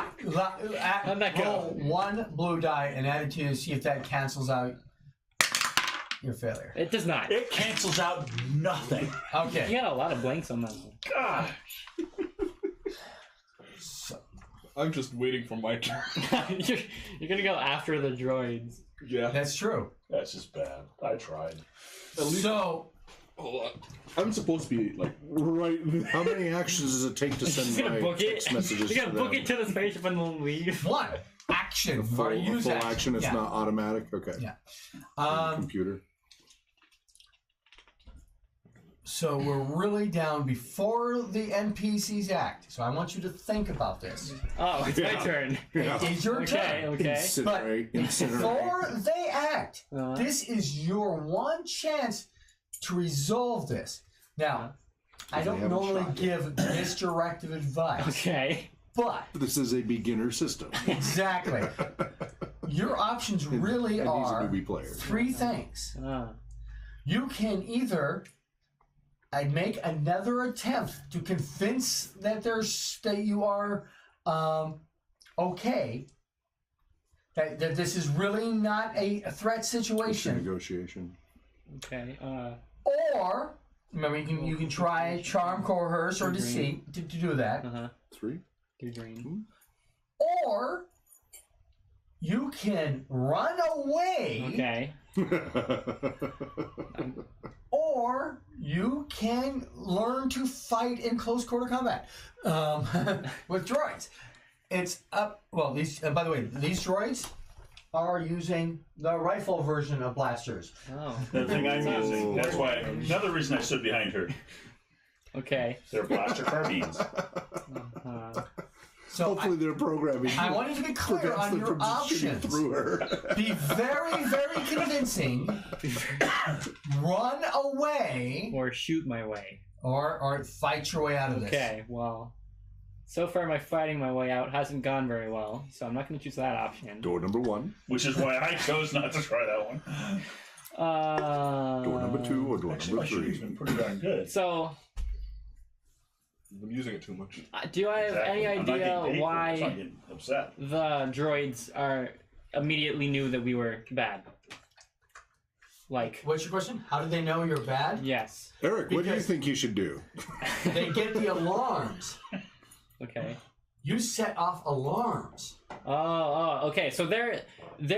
How'd that go? roll 1 blue die and add it to you, see if that cancels out. your failure. It does not. It cancels out nothing. You Okay. got a lot of blanks on that one. God. So, I'm just waiting for my turn. You're gonna go after the droids. Yeah. that's true. That's just bad. I tried. At least- So, Hold on. I'm supposed to be like right there. How many actions does it take to He's send gonna my book it. text messages You're to gonna book them? it to the spaceship and then leave. one action. Full, or use full action. It's Yeah. not automatic. Okay. Yeah. Computer. So we're really down before the NPCs act. So I want you to think about this. Oh, it's my turn. Yeah. It is your Okay, turn. okay. Incinerate. Incinerate. Before they act, Uh, this is your one chance to resolve this. Now, I They don't haven't normally tried it. give misdirective advice, okay. but This is a beginner system. exactly. Your options really And he's a are newbie player. three things. Uh, You can either make another attempt to convince that you are okay, that this is really not a threat It's a situation, negotiation. okay. or remember you can try charm, coerce, or deceit to do that, Uh-huh. 3. 3 green. or you can run away. Okay. Or you can learn to fight in close quarter combat with droids. It's up. Well, these. By the way, these droids are using the rifle version of blasters. Oh. The thing I'm using. That's why. Another reason I stood behind her. Okay. They're blaster carbines. So Hopefully, their programming I want you to be clear prevents on them your from just shooting options. through her. Be very, very convincing. Run away, Or shoot my way. or fight your way out of this. Okay, well. So far, my fighting my way out hasn't gone very well, so I'm not going to choose that option. Door number 1, Which is why I chose not to try that one. door number 2, or door Actually, number my shooting's 3. been pretty darn good. So, I'm using it too much. do I have any Exactly. I'm not getting idea paid for it, so I'm why getting upset. the droids are immediately knew that we were bad? Like, What's your question? How do they know you're bad? yes. Eric, what do you Because- think you should do? They get the alarms. Okay. You set off alarms. Oh, okay. So they're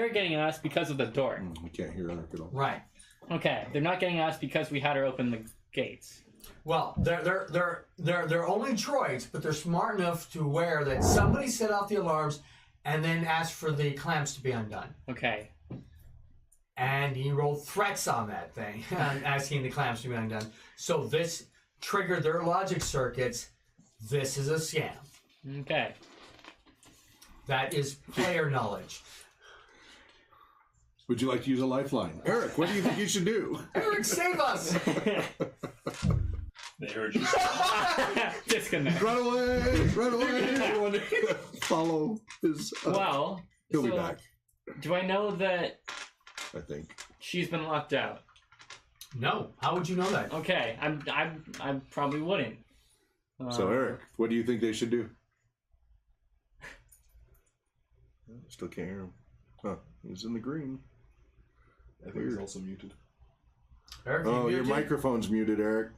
getting us because of the door. We can't hear Eric at all. Right. Okay, they're not getting us because we had her open the gates. Well, they're only droids, but they're smart enough to aware that somebody set off the alarms and then asked for the clamps to be undone. Okay. And he rolled threats on that thing, asking the clamps to be undone. So this triggered their logic circuits. This is a scam. Okay. That is player knowledge. Would you like to use a lifeline? Eric, what do you think you should do? Eric, save us! They heard you. Disconnect. Run away! Run away! Everyone follow his... Well, he'll be so back, do I know that I think. she's been locked out? No. How would you know that? Okay, I probably wouldn't. So, Eric, what do you think they should do? Still can't hear him. Huh, he's in the green. I think it's also muted. Eric, Oh, you your muted? microphone's muted, Eric.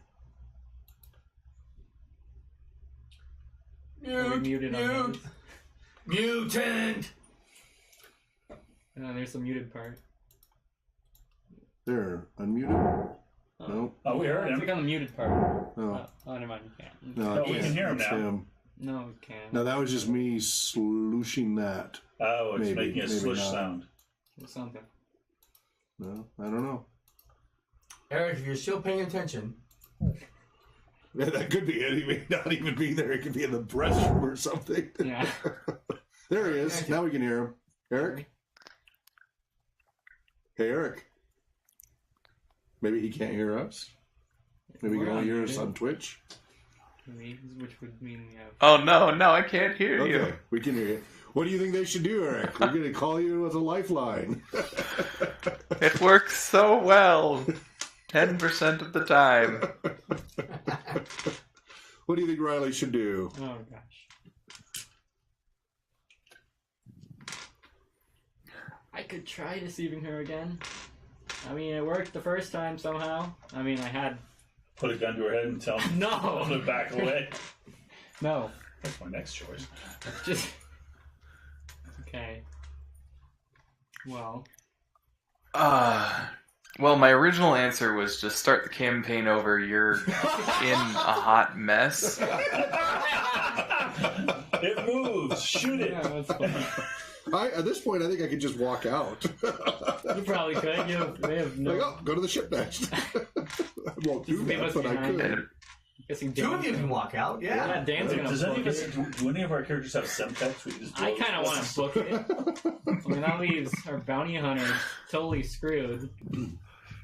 Are we muted on his? Mutant! There's the muted part. There, unmuted? No. Oh, we heard him. Click on the muted part. No. Oh, never mind. You can't. No, No, I we can't. can hear him It's now. him. No, we can't. No, that was just me slooshing that. Oh, it's Maybe, making a maybe swish not. sound. Or something. No, I don't know. Eric, if you're still paying attention, Yeah, that could be it. He may not even be there. It could be in the restroom or something. Yeah. There he is. Now we can hear him. Eric? Hey, Eric. Maybe he can't hear us. Maybe he We're can only hear us unmuted. on Twitch. Maybe, which would mean we have. Oh no, I can't hear Okay, you. we can hear you. What do you think they should do, Eric? We're going to call you with a lifeline. It works so well. 10% of the time. What do you think Riley should do? Oh gosh. I could try deceiving her again. I mean, it worked the first time somehow. I mean, I had... Put a gun to her head and tell him No! to back away. No. That's my next choice. Just... Okay. Well... Well, my original answer was just start the campaign over. You're in a hot mess. It moves. Shoot it. Yeah, that's fine. At this point, I think I could just walk out. You probably could. They have no... Like, oh, go to the ship next. I won't do Leave that, us but I behind. could. Guessing Two of you can walk out. Yeah, Yeah. Dan's gonna Does any book of us, it. do any of our characters have Semtex? We can just I kind of want to book it. I mean, that leaves our bounty hunter totally screwed.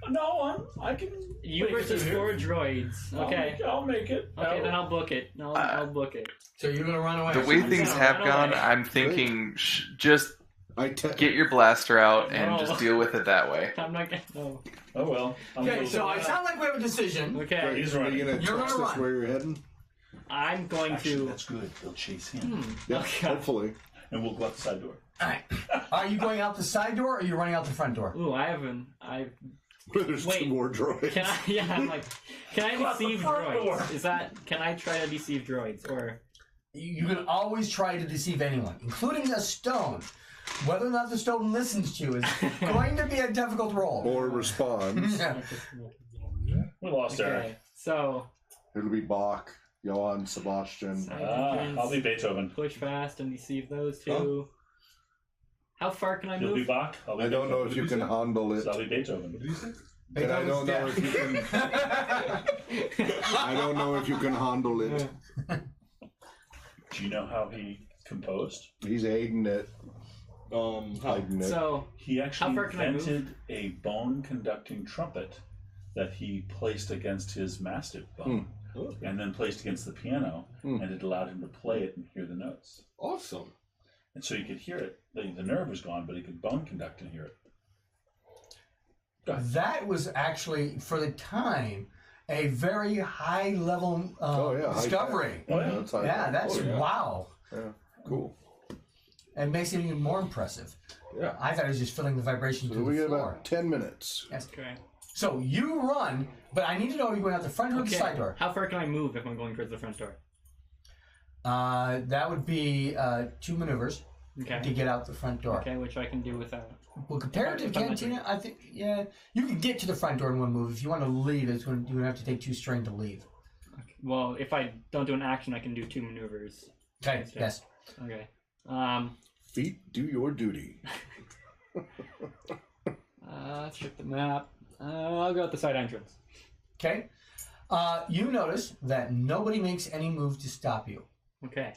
No, I can. You make it versus through 4 here. droids. Okay. I'll make it. Okay, then I'll book it. I'll book it. So you're gonna run away. The way I'm things gonna have run gone, away. I'm thinking just I get your blaster out and No. just deal with it that way. I'm not gonna. No. Oh well. Okay, so it sounds like we have a decision. Okay. He's Are running. you gonna You're trust gonna us run. where you're heading? I'm going Actually, to. that's good. They'll chase him, Yeah, Okay. hopefully. and we'll go out the side door. All right. Are you going out the side door, or are you running out the front door? Ooh, I haven't. I've. There's Wait, 2 more droids. Can I? Yeah, I'm like. Can I Go out the deceive front door. droids? Is that? Can I try to deceive droids or? You can always try to deceive anyone, including a stone. Whether or not the stone listens to you is going to be a difficult role. Or responds. Yeah. We lost Eric. Okay. So. It'll be Bach, Johann, Sebastian. I'll be Beethoven. Push fast and deceive those two. How far can I You'll be move? Bach. I'll be I don't know if you Beethoven. can handle it. So I'll be Beethoven. And I don't know Beethoven's if you can. I don't know if you can handle it. Do you know how he composed? He's aiding it. Hiding it. So He actually far can I move? invented a bone-conducting trumpet that he placed against his mastiff bone, and then placed against the piano, and it allowed him to play it and hear the notes. Awesome. And so he could hear it. The nerve was gone, but he could bone conduct and hear it. That was actually, for the time, a very high level high discovery. Oh, yeah. That's how Yeah, that's wow. Yeah, cool. And makes it even more impressive. Yeah. I thought it was just feeling the vibration So through we the get floor. about 10 minutes. Yes. okay. So you run, but I need to know, are you going out the front or the Okay. side door? How far can I move if I'm going towards the front door? That would be 2 maneuvers to Okay. get out the front door. Okay, which I can do without. Well, compared to If I'm not Cantina, I think, yeah, you can get to the front door in 1 move. If you want to leave, you're going to have to take 2 strain to leave. Well, if I don't do an action, I can do 2 maneuvers. Okay, yes. Okay. Feet, do your duty. Let's check the map. I'll go out the side entrance. Okay. You notice that nobody makes any move to stop you. Okay.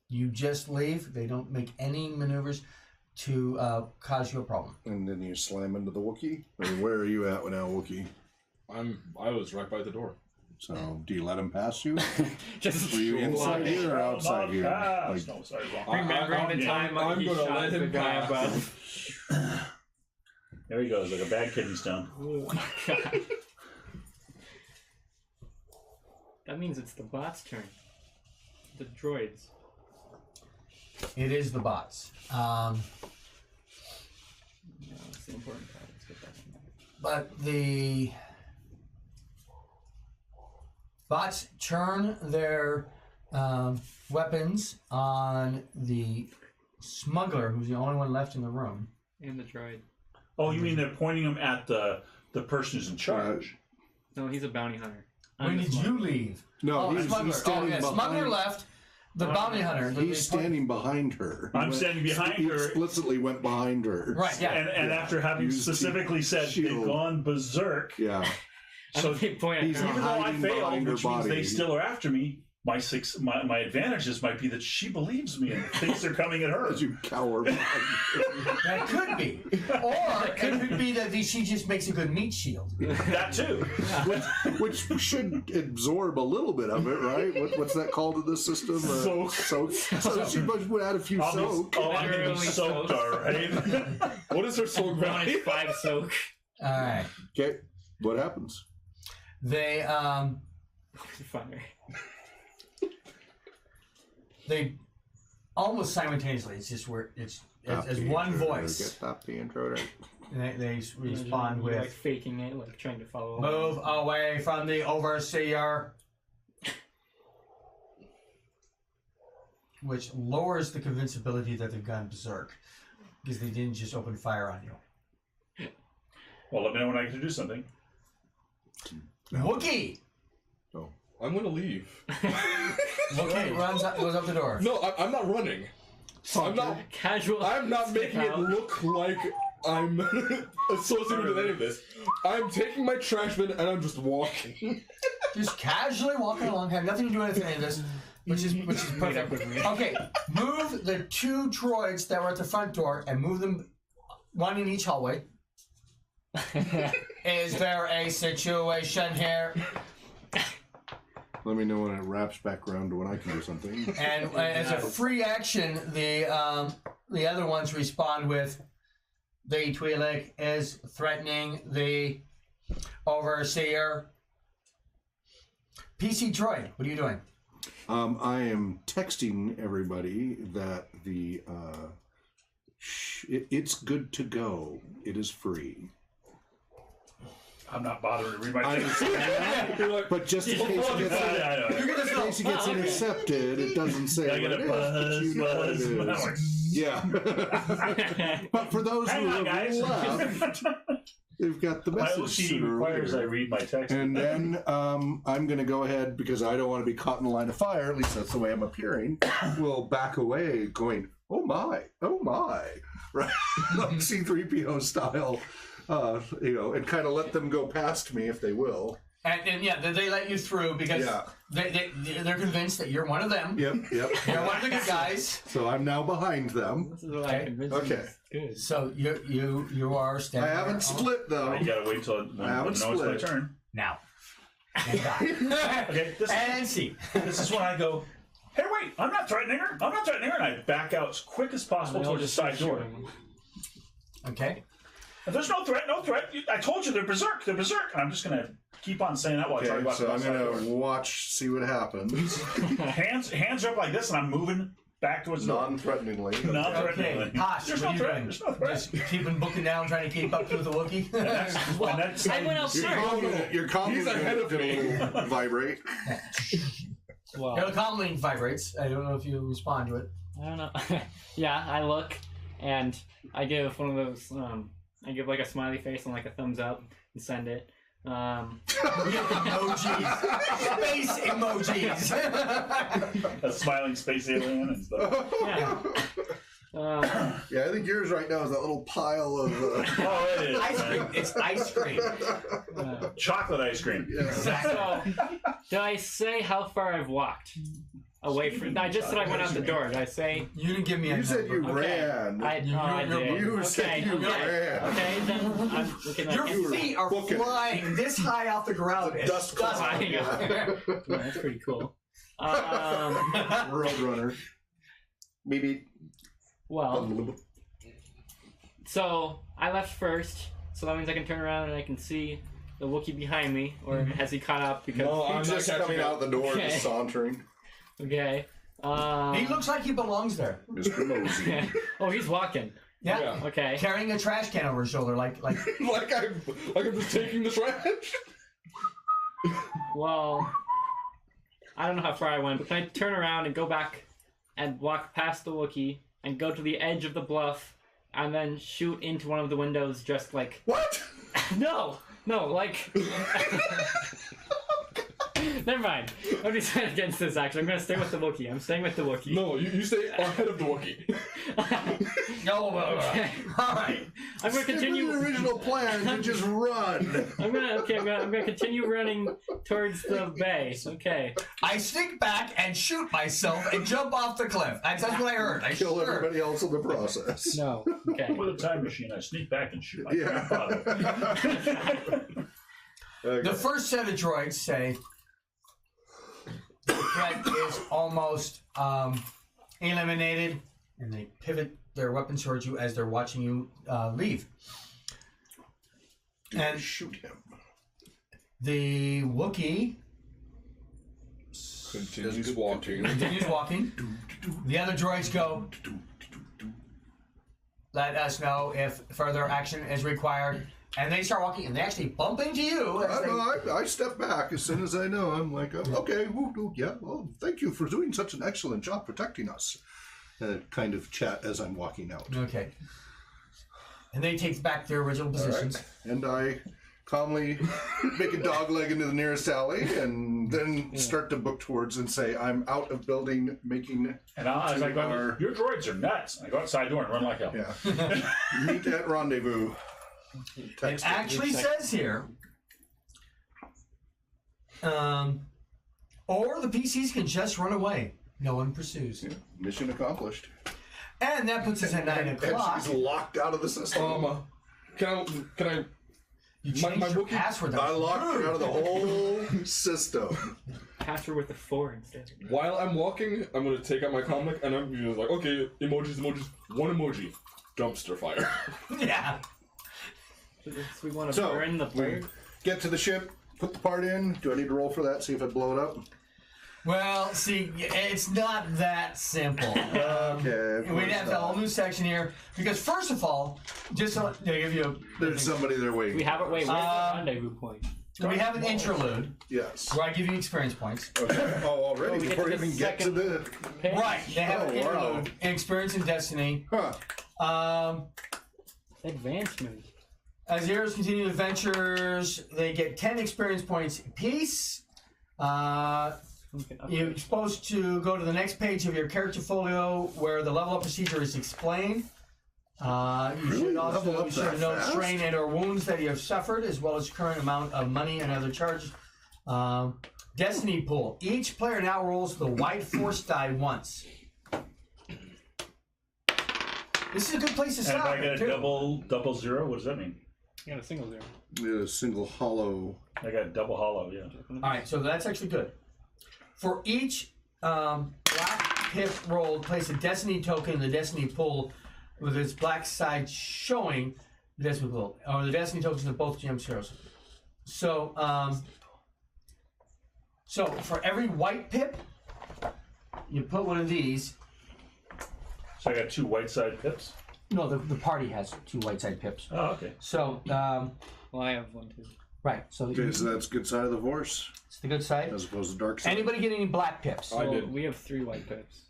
You just leave. They don't make any maneuvers to cause you a problem. And then you slam into the Wookiee? Or where are you at now, Wookiee? I was right by the door. So, do you let him pass you? Just Were you inside walking. here or outside here? Like, No, sorry, wrong. Remembering the time I'm he gonna shot let the him guy pass. above. There he goes, like a bad kidney stone. Oh my god. That means it's the bot's turn. The droids. It is the bots. No, that's the important part. Let's get that in there. But the bots turn their weapons on the smuggler, who's the only one left in the room. And the droid. Oh, you mean they're pointing them at the person who's in charge? No, he's a bounty hunter. When did you leave? no, Oh, smuggler. he's standing Oh, yeah, behind. smuggler left. The bounty hunter. He's standing behind her. I'm standing behind He her. explicitly went behind her. Right, yeah. And after having Used specifically said shield. they've gone berserk, Yeah. so They point at he's her. even though I hiding failed, behind her which means they body. still are after me, my advantages might be that she believes me and thinks they're coming at her. As you cower behind her. That could be. Or it could be that she just makes a good meat shield. That too. Which should absorb a little bit of it, right? What's that called in this system? Soak. Soak. So she would add a few I'll soak. be, oh, I'm Literally being soaked, all right. What is her soul One is value? 5 soak. All right. Okay. What happens? They Funny. they almost simultaneously. It's just where it's Stop as the one intruder. voice. Stop the intruder. They respond You're, like with, faking it, like trying to follow. "Move away from the overseer," which lowers the convincibility that they've gone berserk because they didn't just open fire on you. Well, let me know when I get to do something. Wookie! I'm gonna leave. Wookie goes up the door. No, I'm not running. I'm not. Casual. I'm not step making it out. look like I'm associated with any of this. I'm taking my trash bin and I'm just walking. Just casually walking along, have nothing to do with any of this, which is perfect. Okay, move the 2 droids that were at the front door and move them one in each hallway. Is there a situation here? Let me know when it wraps back around to when I can do something. And as a free action, the other ones respond with, the Twi'lek is threatening the overseer. PC droid, what are you doing? I am texting everybody that it's good to go. It is free. I'm not bothering to read my I text. understand. You're like, But just in case it gets, I know. in case it gets intercepted, it doesn't say I what get it a is, but you know what it buzz. is. Yeah. But for those Hang who on, have guys. left, they've got the My message OCD sooner or requires I later. read my text. And then I'm going to go ahead, because I don't want to be caught in the line of fire, at least that's the way I'm appearing, we'll back away going, oh my, right? Like C-3PO style, and kind of let them go past me if they will. And yeah, they let you through because Yeah. they're convinced that you're one of them. Yep. You're one of the good guys. So I'm now behind them. This is what I convinced you Okay. is good. So you are I standing there. haven't split, though. You gotta wait till when haven't it's my split. turn. Now. And die. Okay, And see. this is when I go, hey, wait, I'm not threatening her. And I back out as quick as possible They all towards the just side start door. shooting. Okay. If there's no threat. I told you they're berserk. And I'm just gonna keep on saying that while I try to Okay, go out so the I'm side going to door. watch, see what happens. Hands are up like this, and I'm moving back towards the door. Non-threateningly. Non-threateningly. Okay. Posh, There's what no are you threat. doing? There's no threat. Just keeping booking down, trying to keep up to the Wookiee. And that's I went out Your first. comm He's ahead of me. gonna vibrate. Well, The comm link vibrates. I don't know if you respond to it. I don't know. Yeah, I look and I give one of those. I give like a smiley face and like a thumbs up and send it. Emojis. Space emojis. a smiling space alien and stuff. Yeah. Yeah, I think yours right now is that little pile of. Oh, it is. Ice cream. man. It's ice cream. Chocolate ice cream. Yeah. So, did I say how far I've walked away from? I just said I went out the door. Did I say? You didn't give me a You said you number. Okay. ran. I did. You said you ran. Okay, then I'm looking at Your feet are booking. flying this high off the ground. It's Dust disgusting. Yeah, that's pretty cool. Roadrunner. Maybe. Well, so I left first, so that means I can turn around and I can see the Wookiee behind me, or has he caught up? Because No, I'm He's not just catching coming up. out the door, Okay. just sauntering. okay. He looks like he belongs there. Mr. Mosey. Oh, he's walking. Yeah. Yeah. Okay. Carrying a trash can over his shoulder, like like I'm just taking the trash. Well, I don't know how far I went, but can I turn around and go back and walk past the Wookiee and go to the edge of the bluff and then shoot into one of the windows just like... What? No, like... Never mind. I'm deciding against this, actually. I'm going to stay with the Wookiee. I'm staying with the Wookiee. No, you stay ahead of the Wookiee. no. Okay. All right. I'm going to Stick with continue... your original plan and just run. I'm gonna continue running towards the bay. Okay. I sneak back and shoot myself and jump off the cliff. That's what I heard. I Kill sure. everybody else in the process. No. Okay. With a time machine, I sneak back and shoot. Yeah. The first set of droids say the threat is almost eliminated, and they pivot their weapons towards you as they're watching you leave. And shoot him. The Wookiee Continues walking. continues walking. The other droids go, let us know if further action is required. And they start walking, and they actually bump into you. As I step back as soon as I know. I'm like, okay, yeah, well, thank you for doing such an excellent job protecting us. Kind of chat as I'm walking out. Okay. And they take back their original positions. Right. And I calmly make a dog leg into the nearest alley, and then start to book towards and say, I'm out of building, making... And I was like, your droids are nuts. And I go outside door and run like hell. Yeah. Meet at rendezvous. It actually says here, or the PCs can just run away. No one pursues. Yeah. Mission accomplished. And that puts us at 9 o'clock. And she's locked out of the system. Can I? You changed your password. I locked her out of the whole system. Password with a 4 instead. While I'm walking, I'm gonna take out my comic and I'm just like, okay, emojis. One emoji, dumpster fire. Yeah. So we want to burn the player. Get to the ship, put the part in. Do I need to roll for that? See if I blow it up? Well, see, it's not that simple. Okay. We'd have a whole new section here because, first of all, just to give you There's somebody there waiting. We have it. Wait, where's the rendezvous point? we have an interlude Yes. where I give you experience points. Okay. Oh, already? we get Before to you the even get to the... Page. Right, they have an Oh, wow. interlude, experience in Destiny. Huh. Advancement. As the heroes continue adventures, they get 10 experience points apiece. You're supposed to go to the next page of your character folio where the level up procedure is explained. You should also Level up be sure to that note fast? strain and or wounds that you have suffered, as well as current amount of money and other charges. Destiny pool. Each player now rolls the white force die once. This is a good place to And if stop. I get a double zero, what does that mean? You got a single 0. A single hollow. I got double hollow, yeah. All right, so that's actually good. For each black pip rolled, place a Destiny token in the Destiny pool with its black side showing the Destiny pool, or the Destiny tokens of both GM's heroes. So, so for every white pip, you put one of these. So I got 2 white side pips? No, the party has 2 white side pips. Oh, okay. So, Well, I have one too. right. So Okay, so that's good side of the force, it's the good side. as opposed to dark side. Anybody get any black pips? I did. We have 3 white pips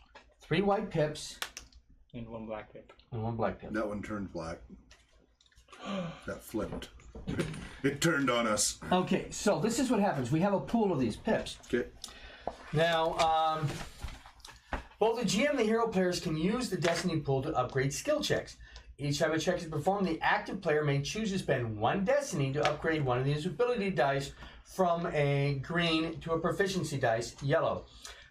3 white pips and 1 black pip. and 1 black pip. That one turned black. That flipped. It turned on us. Okay, so this is what happens. We have a pool of these pips. Okay. Now, both the GM and the hero players can use the Destiny pool to upgrade skill checks. Each time a check is performed, the active player may choose to spend 1 Destiny to upgrade one of these ability dice from a green to a proficiency dice, yellow.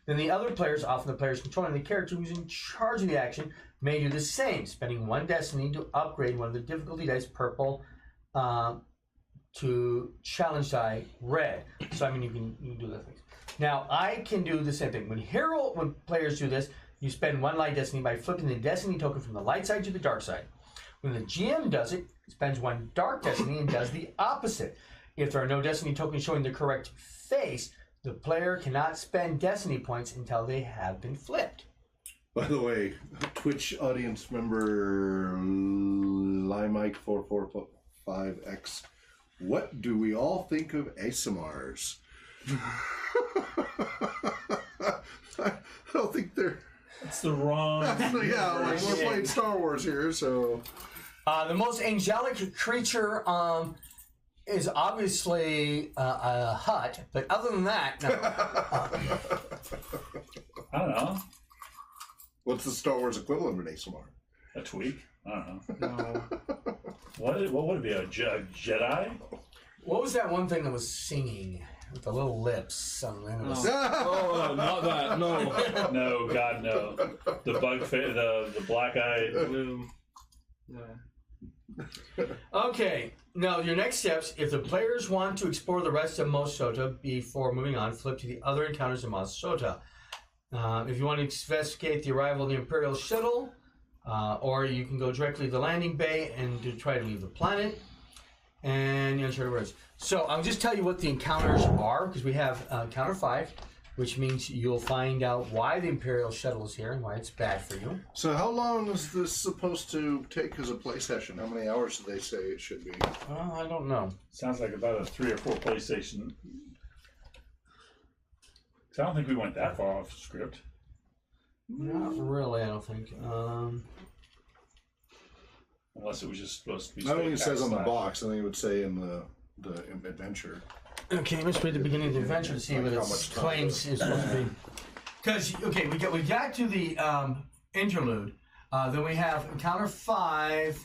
Then the other players, often the players controlling the character who's in charge of the action, may do the same, spending 1 Destiny to upgrade one of the difficulty dice, purple, to challenge die, red. So, I mean, you can do those things. Now, I can do the same thing. When players do this, you spend 1 light Destiny by flipping the Destiny token from the light side to the dark side. When the GM does it, it spends 1 dark Destiny and does the opposite. If there are no Destiny tokens showing the correct face, the player cannot spend Destiny points until they have been flipped. By the way, Twitch audience member Limike445X, what do we all think of ASMRs? I don't think they're... That's the wrong... yeah, like we're playing Star Wars here, so... The most angelic creature is obviously a hut, but other than that, no. I don't know. What's the Star Wars equivalent of an ASMR? A tweak? I don't know. No. What would it be? A Jedi? What was that one thing that was singing with the little lips? Something. Oh, not that. No. No, God, no. The the black eye. Blue. Yeah. Okay, now your next steps, if the players want to explore the rest of Mos Sota before moving on, flip to the other encounters in Mos Sota. If you want to investigate the arrival of the Imperial shuttle, or you can go directly to the landing bay and to try to leave the planet. And the uncharted words. So I'll just tell you what the encounters are, because we have encounter 5, which means you'll find out why the Imperial shuttle is here and why it's bad for you. So how long is this supposed to take as a play session? How many hours do they say it should be? Well, I don't know. Sounds like about a 3 or 4 PlayStation. So I don't think we went that far off script. Not really, I don't think. Unless it was just supposed to be. I don't think it says on the / box. I think it would say in the adventure. Okay, let's read the beginning of the adventure to see Like what how its much time claims is supposed to be. Because we got to the interlude. Then we have encounter 5.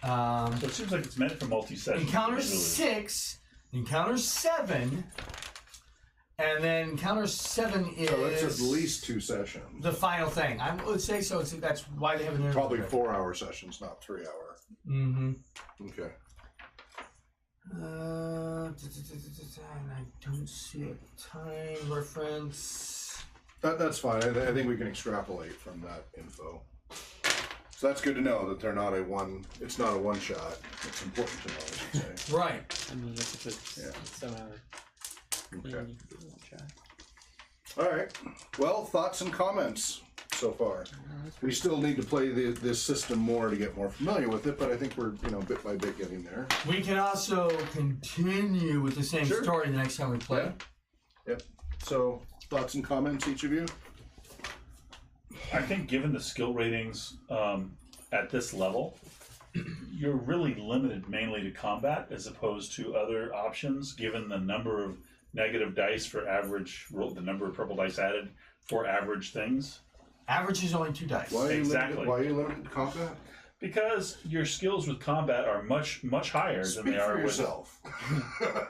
So it seems like it's meant for multi-session. Encounter 6, encounter 7, and then encounter 7 is So it's at least 2 sessions. the final thing. I would say so. That's why they have an interlude. Probably 4-hour sessions, not 3-hour. Mm-hmm. Okay. And I don't see a time reference. That's fine. I think we can extrapolate from that info. So that's good to know that they're not it's not a one shot. It's important to know, I should say. Right. I mean, if it's Yeah. 7 hours. Okay. All right. Well, thoughts and comments so far. We still need to play this system more to get more familiar with it, but I think we're bit by bit getting there. We can also continue with the same Sure. story the next time we play. Yeah. Yep. So thoughts and comments, each of you. I think given the skill ratings at this level, you're really limited mainly to combat as opposed to other options, given the number of negative dice for average roll, the number of purple dice added for average things. Average is only 2 dice. Why are you Exactly. Why are you limited to combat? Because your skills with combat are much higher than Speak they are for with. yourself.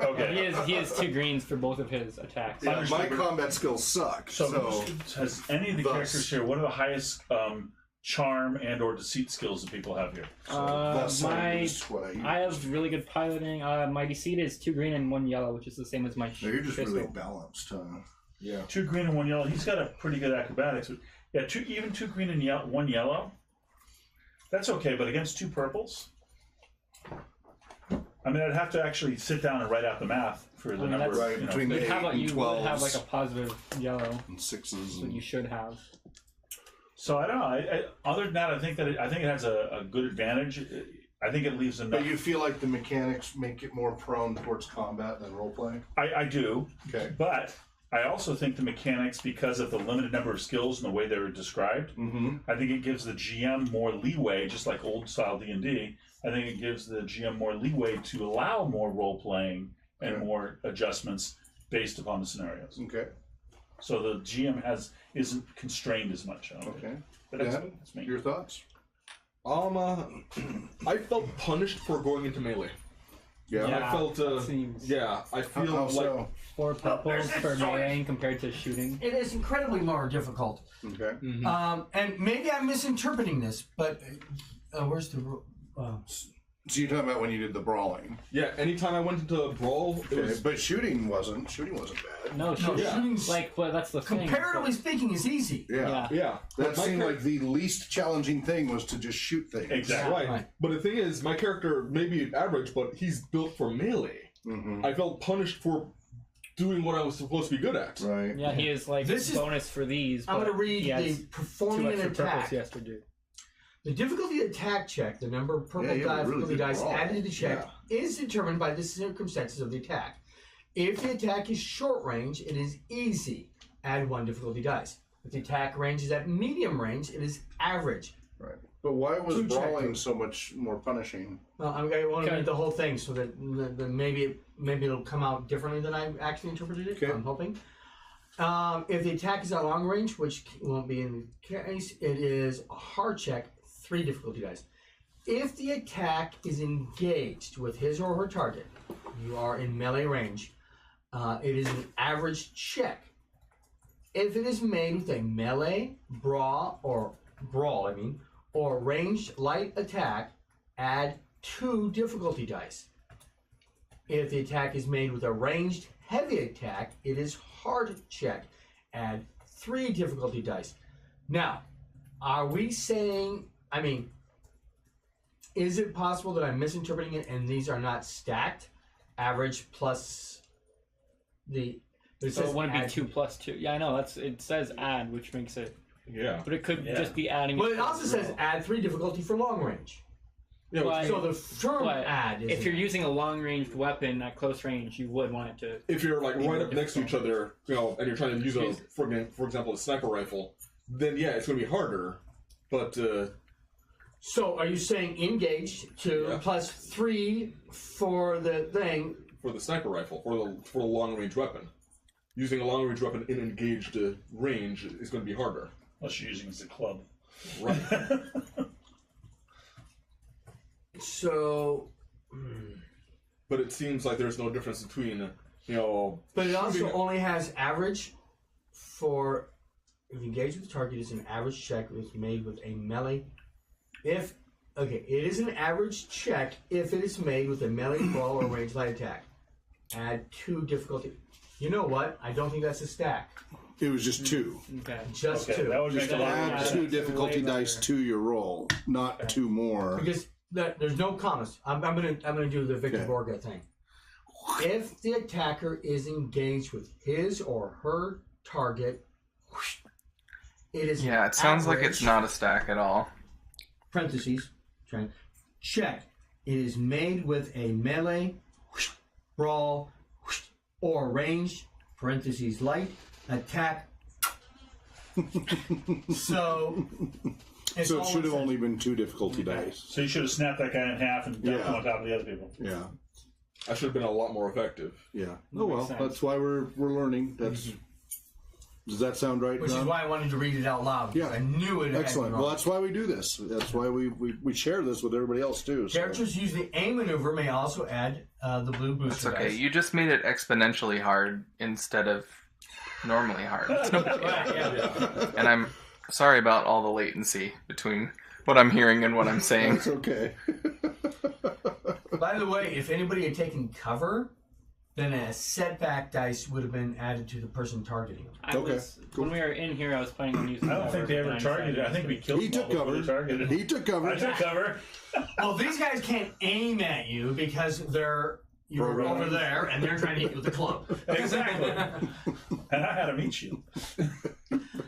Okay. He has 2 greens for both of his attacks. Yeah, my Understood. combat skills suck. So, has any of the thus- characters here? What are the highest charm and/or deceit skills that people have here? thus I used what I used. I have really good piloting. My deceit is 2 green and 1 yellow, which is the same as my No, you're just pistol. really balanced, huh? Yeah. 2 green and 1 yellow. He's got a pretty good acrobatics. Yeah, 2 green and 1 yellow. That's okay, but against 2 purples. I mean, I'd have to actually sit down and write out the math for the I mean, number. that's- Right, You know. between the You'd 8 have, and you 12s would have like a positive yellow, and 6s. so you should have. So I don't know. Other than that, I think it has a good advantage. I think it leaves enough. But you feel like the mechanics make it more prone towards combat than roleplay? I do, Okay. but I also think the mechanics, because of the limited number of skills and the way they're described, Mm-hmm. I think it gives the GM more leeway, just like old style D&D. I think it gives the GM more leeway to allow more role playing and Okay. more adjustments based upon the scenarios. Okay. So the GM isn't constrained as much. I don't think. Okay. But that's, Dan, that's me. your thoughts? I felt punished for going into melee. Yeah. Yeah. I felt, that seems- I How feel like so? 4 purples for meleeing compared to shooting. It is incredibly more difficult. Okay. And maybe I'm misinterpreting this, but where's the... So you're talking about when you did the brawling. yeah. Anytime I went into a brawl, it Okay. was But shooting wasn't bad. No, shooting. shooting's- But that's the thing. comparatively speaking, is easy. Yeah. Yeah. That My seemed char- like the least challenging thing was to just shoot things. Exactly. right. Right. But the thing is, my character may be average, but he's built for melee. Mm-hmm. I felt punished for doing what I was supposed to be good at. Right. Yeah, he is like This is- bonus for these. I'm going to but read he has the 2 performing an extra purples attack. he has to do. The difficulty attack check, the number of purple Yeah, you have a really difficulty good dice roll. added to the check, is determined by the circumstances of the attack. If the attack is short range, it is easy. Add 1 difficulty dice. If the attack range is at medium range, it is average. Right. But why was 2 check brawling those. so much more punishing? Well, I want to Okay. read the whole thing so that maybe it'll come out differently than I actually interpreted it. Okay. I'm hoping. If the attack is at long range, which won't be in the case, it is a hard check, 3 difficulty dice. If the attack is engaged with his or her target, you are in melee range, it is an average check. If it is made with a melee, brawl, or ranged light attack, add 2 difficulty dice. If the attack is made with a ranged heavy attack, it is hard check. Add 3 difficulty dice. Now, are we saying, is it possible that I'm misinterpreting it and these are not stacked? Average plus the But it So says it wouldn't be add 2 plus 2. Yeah, I know. It says add, which makes it. Yeah. But it could Yeah. just be adding. Well, it also says add 3 difficulty for long range. Yeah. But- So the term but add is. if you're using a long-ranged weapon at close range, you would want it to. If you're like right up next to each other, and you're trying to use for example, a sniper rifle, then yeah, it's going to be harder. But So are you saying engaged 2 Yeah. plus 3 for the thing? for the sniper rifle, for the long range weapon, using a long range weapon in engaged range is going to be harder. Unless you're using it as a club. Right. So. But it seems like there's no difference between But it also shooting- only has average for. If you engage with the target, it's an average check that's made with a melee. It is an average check if it is made with a melee, brawl, or ranged light attack. Add 2 difficulty. You know what? I don't think that's a stack. It was just 2. Okay. Just Okay, 2. that would make a lot Add of Yeah, 2 that's difficulty way dice better. to your roll, not 2 more. Because there's no commas. I'm gonna do the Victor Okay. Borga thing. If the attacker is engaged with his or her target, it is Yeah, it sounds like it's average, not a stack at all. parentheses, check. It is made with a melee, brawl, or ranged, parentheses light, attack. So it's So it all should have it only been 2 difficulty dice. So you should have snapped that guy in half and dumped Yeah. him on top of the other people. Yeah, I should have been a lot more effective. yeah. Oh well, Makes sense. that's why we're learning. That's. Does that sound right, Which is John? why I wanted to read it out loud. Because Yeah. I knew it. had Excellent. been Well, wrong. that's why we do this. That's why we share this with everybody else too. So. Characters use the A maneuver may also add the blue That's booster okay. dice. You just made it exponentially hard instead of normally hard. It's no big deal. Right, yeah. And I'm sorry about all the latency between what I'm hearing and what I'm saying. That's okay. By the way, if anybody had taken cover, then a setback dice would have been added to the person targeting them. Okay, cool. When we were in here, I was planning on using. I don't think they ever targeted. I think we killed He them took all before cover. they targeted. He took cover. I took cover. Well, these guys can't aim at you because you're Programmed. over there and they're trying to hit you with a club. Exactly. And I had a meat shield.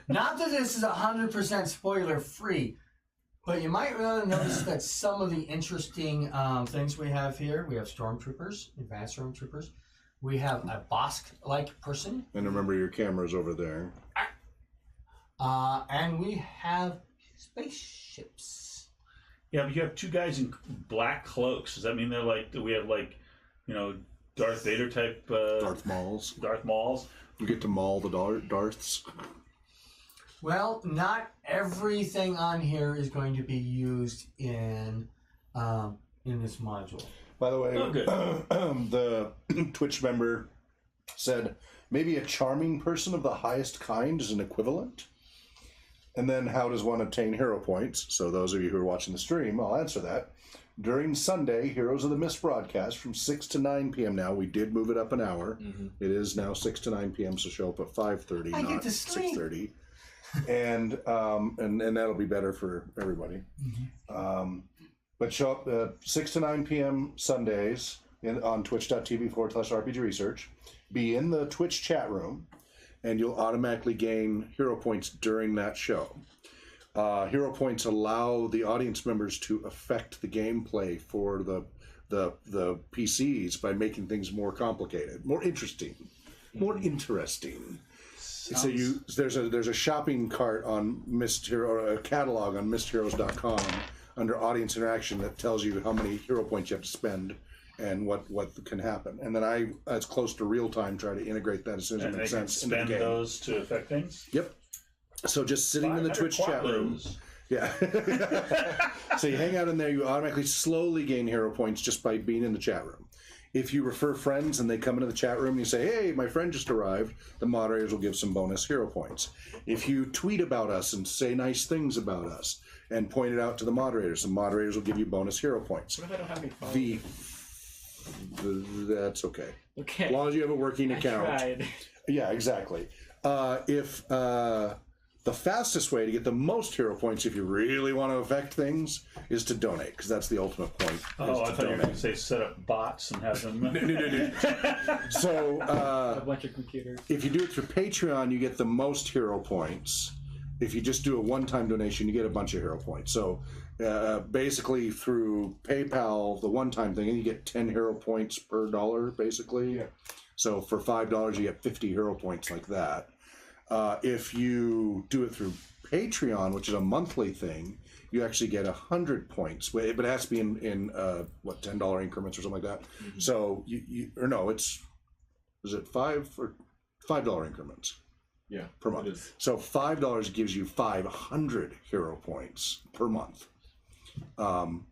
Not that this is 100% spoiler free, but you might notice that some of the interesting things we have here. We have stormtroopers, advanced stormtroopers. We have a Bosk-like person. And remember, your camera's over there. And we have spaceships. Yeah, but you have 2 guys in black cloaks. Does that mean they're like? Do we have like, Darth Vader type? Darth Mauls. Darth Mauls. You get to maul the Darths. Well, not everything on here is going to be used in this module. By the way, Oh, good. the Twitch member said maybe a charming person of the highest kind is an equivalent. And then how does one obtain hero points? So those of you who are watching the stream, I'll answer that. During Sunday, Heroes of the Mist broadcast from 6 to 9 p.m. now. We did move it up an hour. Mm-hmm. It is now 6 to 9 p.m., so show up at 5:30, I get not to sleep. 6:30. and that'll be better for everybody. But show up 6 to 9 p.m. Sundays on twitch.tv/RPG Research. Be in the Twitch chat room, and you'll automatically gain hero points during that show. Hero points allow the audience members to affect the gameplay for the PCs by making things more complicated, more interesting, more interesting. So there's a shopping cart on Mist Hero, or a catalog on mistheroes.com under audience interaction that tells you how many hero points you have to spend and what can happen. And then I, as close to real time, try to integrate that as soon as And it they makes can sense into the spend game. those to affect things. Yep. So just sitting in the 500 Twitch chat room. quadros. Yeah. So you hang out in there, you automatically slowly gain hero points just by being in the chat room. If you refer friends and they come into the chat room and you say, hey, my friend just arrived, the moderators will give some bonus hero points. If you tweet about us and say nice things about us and point it out to the moderators will give you bonus hero points. What if I don't have any followers? That's okay. Okay. As long as you have a working I account. tried. Yeah, exactly. If The fastest way to get the most hero points, if you really want to affect things, is to donate, because that's the ultimate point. Oh, I thought you were going to say set up bots and have them. So, A bunch of computers. if you do it through Patreon, you get the most hero points. If you just do a one-time donation, you get a bunch of hero points. So, basically, through PayPal, the one-time thing, you get 10 hero points per dollar, basically. Yeah. So, for $5, you get 50 hero points like that. If you do it through Patreon, which is a monthly thing, you actually get 100 points, but it has to be in what, $10 increments or something like that. Mm-hmm. So is it $5 increments Yeah. per month? It is. So $5 gives you 500 hero points per month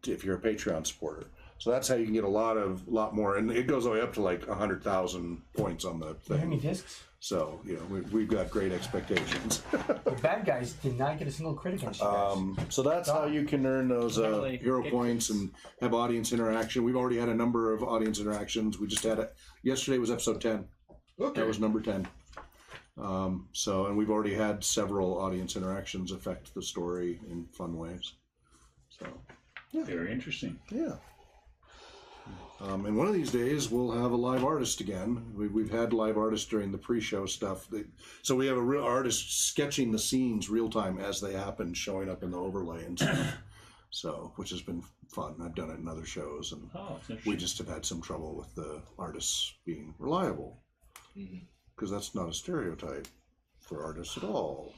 if you're a Patreon supporter. So that's how you can get a lot more, and it goes all the way up to like 100,000 points on the How many thing. discs? So we've got great expectations. The bad guys did not get a single crit against you guys. So that's how you can earn those Really hero good points and have audience interaction. We've already had a number of audience interactions. We just had it yesterday was episode 10. Okay. That was number 10. And we've already had several audience interactions affect the story in fun ways. So Very interesting. yeah. And one of these days we'll have a live artist again. We've had live artists during the pre-show stuff. So we have a real artist sketching the scenes real time as they happen, showing up in the overlay and stuff. So, which has been fun. I've done it in other shows, and Oh, it's interesting. we just have had some trouble with the artists being reliable, because that's not a stereotype for artists at all.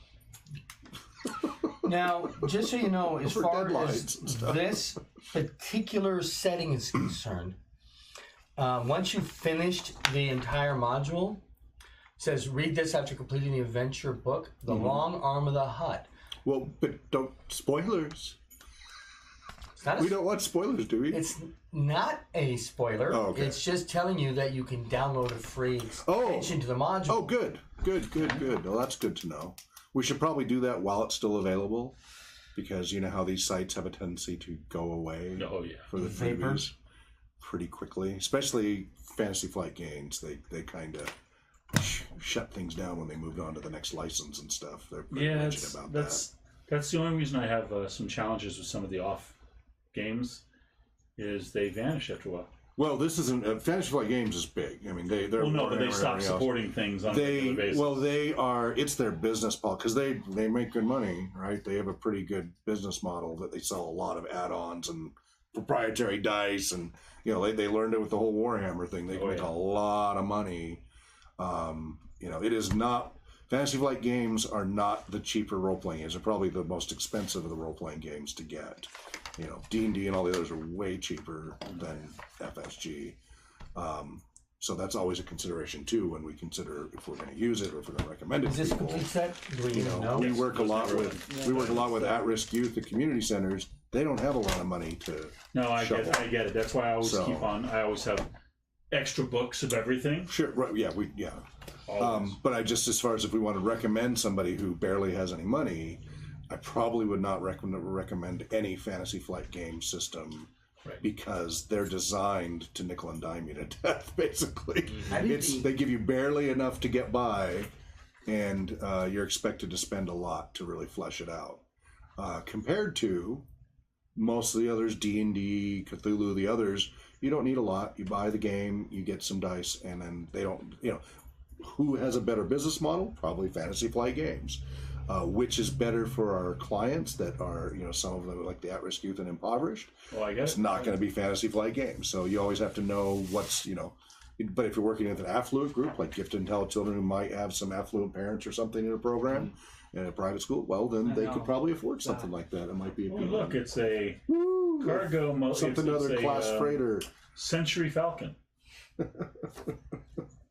Now, just so you know, as For far deadlines as and stuff. this particular setting is concerned, once you've finished the entire module, it says read this after completing the adventure book, The Long Arm of the Hut. Well, but don't spoilers. It's not a We don't want spoilers, do we? It's not a spoiler. Oh, okay. It's just telling you that you can download a free extension to the module. Oh, good. Well, that's good to know. We should probably do that while it's still available, because you know how these sites have a tendency to go away Oh, yeah. for the Vapor. freebies pretty quickly, especially Fantasy Flight Games. They kind of shut things down when they moved on to the next license and stuff. They're pretty Yeah, rigid about that. that's the only reason I have some challenges with some of the off games is they vanish after a while. Well, this isn't Fantasy Flight Games is big. I mean, they're Well, no, more but than they stop everybody else. supporting things on a regular basis. They are. It's their business policy because they make good money, right? They have a pretty good business model that they sell a lot of add-ons and proprietary dice, and they learned it with the whole Warhammer thing. They make a lot of money. It is not. Fantasy Flight Games are not the cheaper role-playing games. They're probably the most expensive of the role-playing games to get. D&D and all the others are way cheaper than FSG. So that's always a consideration too when we consider if we're going to use it or if we're going to recommend it Is to this a people. complete set? Do we even know? We work a lot with at-risk youth at community centers. They don't have a lot of money to. No, I shovel. get it. That's why I always So- keep on. I always have extra books of everything. Sure, right, yeah, Always. But I just, as far as if we want to recommend somebody who barely has any money, I probably would not recommend any Fantasy Flight game system. Right. Because they're designed to nickel and dime you to death, basically. Mm-hmm. They give you barely enough to get by, and you're expected to spend a lot to really flesh it out. Compared to most of the others, D&D, Cthulhu, the others, you don't need a lot. You buy the game, you get some dice, and then they don't, who has a better business model? Probably Fantasy Flight Games. Which is better for our clients that are, some of them like the at-risk youth and impoverished. Well, I guess It's not going to be Fantasy Flight Games. So you always have to know what's, but if you're working with an affluent group, like gifted and talented children who might have some affluent parents or something in a program in a private school, well, then they could probably afford something like that. It might be a Oh, good look, one. it's a cargo Something it's other a, class freighter. Century Falcon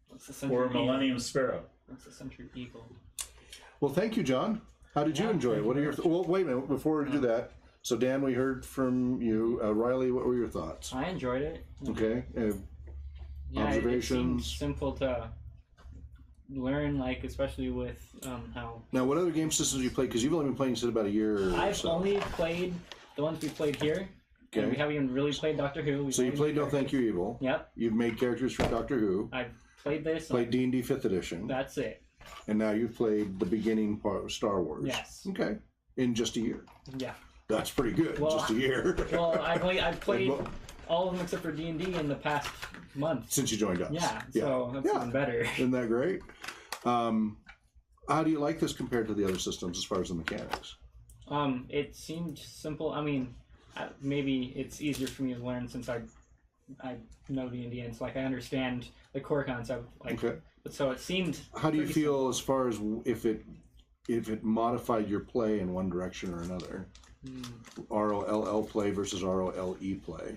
What's the Century or a Eagle? Millennium Sparrow. What's the Century Eagle? Well, thank you, John. How did you enjoy it? What are your well? Wait a minute before we do that. So, Dan, we heard from you. Riley, what were your thoughts? I enjoyed it. Okay. Yeah, it observations? seems simple to learn, like especially with how Now, what other game systems you played? Because you've only been playing since about a year or I've so. only played the ones we played here. Okay. And we haven't even really played Doctor Who. So you played No Thank You Evil. Yep. You've made characters for Doctor Who. I played this. Played D&D 5th Edition. That's it. and now you've played the beginning part of Star Wars. Yes. Okay. In just a year. Yeah. That's pretty good. Well, just a year. Well, I've played all of them except for D&D in the past month. Since you joined us. Yeah. So that's even better. Isn't that great? How do you like this compared to the other systems as far as the mechanics? It seemed simple. I mean, maybe it's easier for me to learn since I know D&D, and it's like I understand the core concept. Like, Okay. but so it seemed. How do you pretty feel as far as if it modified your play in one direction or another? ROLL play versus ROLE play.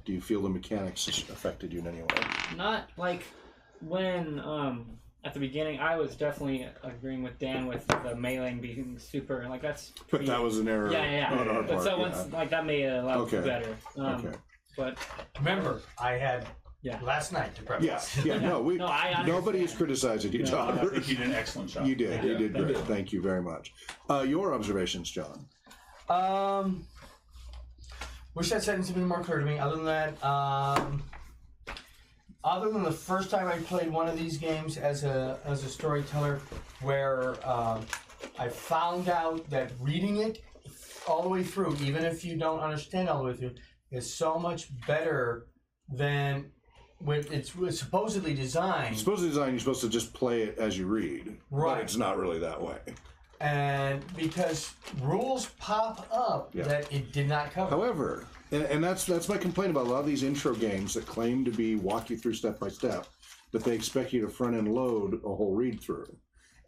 Do you feel the mechanics affected you in any way? Not like when at the beginning I was definitely agreeing with Dan with the meleeing being super, like that's. But that was an error. Yeah. On our But part, so once like that made it a lot better. Okay. But Remember, I had yeah. last night to prep. Yeah. No. No, I understand. Nobody is criticizing you, I John. think you did an excellent job. You did. You did you great. did. Thank you very much. Your observations, John. Wish that sentence had been more clear to me. Other than that, other than the first time I played one of these games as a storyteller, where I found out that reading it all the way through, even if you don't understand all the way through, is so much better than when it's supposedly designed. Supposedly designed, you're supposed to just play it as you read, Right. but it's not really that way. And because rules pop up that it did not cover. However, and that's my complaint about a lot of these intro games that claim to be walk you through step by step, that they expect you to front end load a whole read through,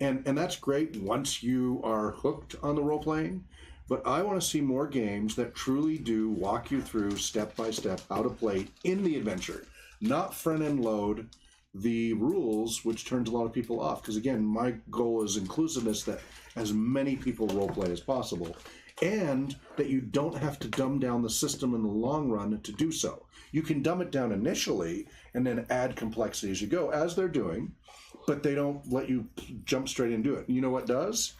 and that's great once you are hooked on the role playing. But I want to see more games that truly do walk you through step by step how to play in the adventure, not front end load the rules, which turns a lot of people off. Because again, my goal is inclusiveness, that as many people role play as possible, and that you don't have to dumb down the system in the long run to do so. You can dumb it down initially and then add complexity as you go, as they're doing, but they don't let you jump straight into it. You know what does?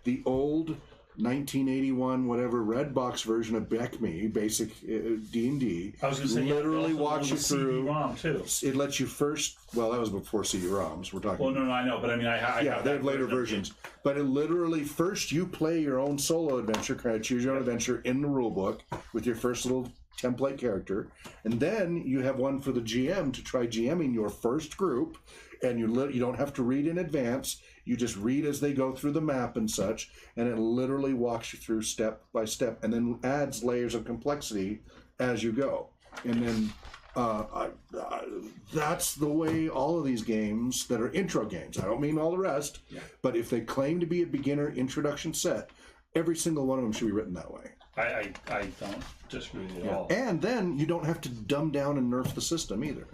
The old 1981 whatever red box version of BECME, basic D&D, I was going to say, literally also walks you the through. CD-ROM too. It lets you first. Well, that was before CD-ROMs. We're talking. Well, no, I know, but I mean, I Yeah, they have later versions. But it literally, first you play your own solo adventure, kind of choose your own adventure in the rule book with your first little template character. And then you have one for the GM to try GMing your first group. And you don't have to read in advance. You just read as they go through the map and such. And it literally walks you through step by step and then adds layers of complexity as you go. And then that's the way all of these games that are intro games, I don't mean all the rest, but if they claim to be a beginner introduction set, every single one of them should be written that way. I don't disagree with you at all. And then you don't have to dumb down and nerf the system either.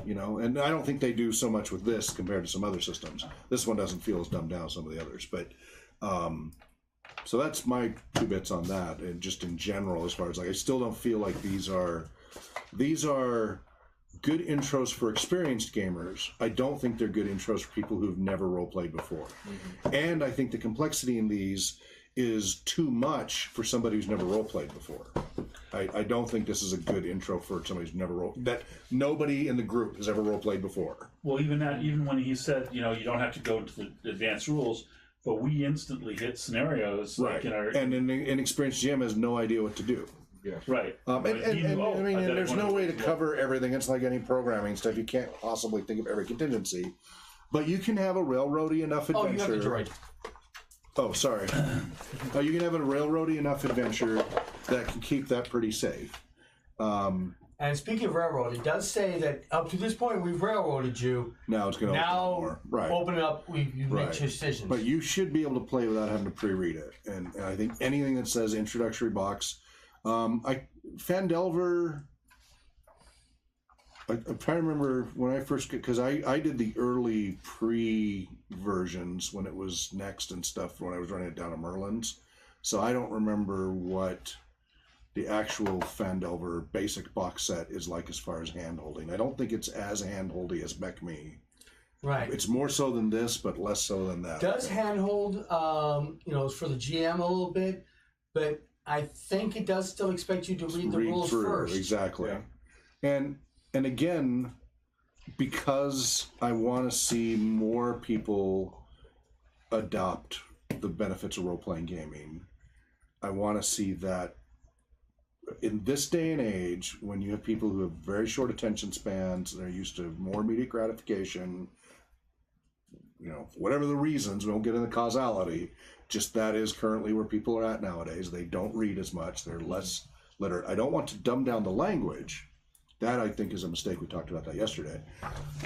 You know, and I don't think they do so much with this compared to some other systems. This one doesn't feel as dumbed down as some of the others, but so that's my 2 bits on that. And just in general, as far as like, I still don't feel like these are good intros for experienced gamers. I don't think they're good intros for people who've never role played before. Mm-hmm. And I think the complexity in these is too much for somebody who's never role played before. I don't think this is a good intro for somebody who's never that nobody in the group has ever role played before. Well, even when he said, you don't have to go into the advanced rules, but we instantly hit scenarios Right. like in our And an inexperienced GM has no idea what to do. right. And there's no way to cover everything. It's like any programming stuff. You can't possibly think of every contingency. But you can have a railroady enough adventure. Oh, you have the droid. Oh, sorry. You can have a railroady enough adventure that can keep that pretty safe. And speaking of railroad, it does say that up to this point we've railroaded you. Now it's going to Now open more. Right. open it up. You Right. make decisions. But you should be able to play without having to pre-read it. And I think anything that says introductory box, Fandelver. I'm trying to remember when I first, because I did the early pre-versions when it was Next and stuff when I was running it down at Merlin's. So I don't remember what the actual Fandelver basic box set is like as far as hand-holding. I don't think it's as hand-holdy as BECME. right. It's more so than this, but less so than that. Does handhold, for the GM a little bit, but I think it does still expect you to read the rules through, first. exactly. Yeah. And again, because I want to see more people adopt the benefits of role-playing gaming. I want to see that in this day and age, when you have people who have very short attention spans, they're used to more immediate gratification, whatever the reasons, we won't get into causality, just that is currently where people are at nowadays. They don't read as much, they're less literate. I don't want to dumb down the language. That, I think, is a mistake. We talked about that yesterday.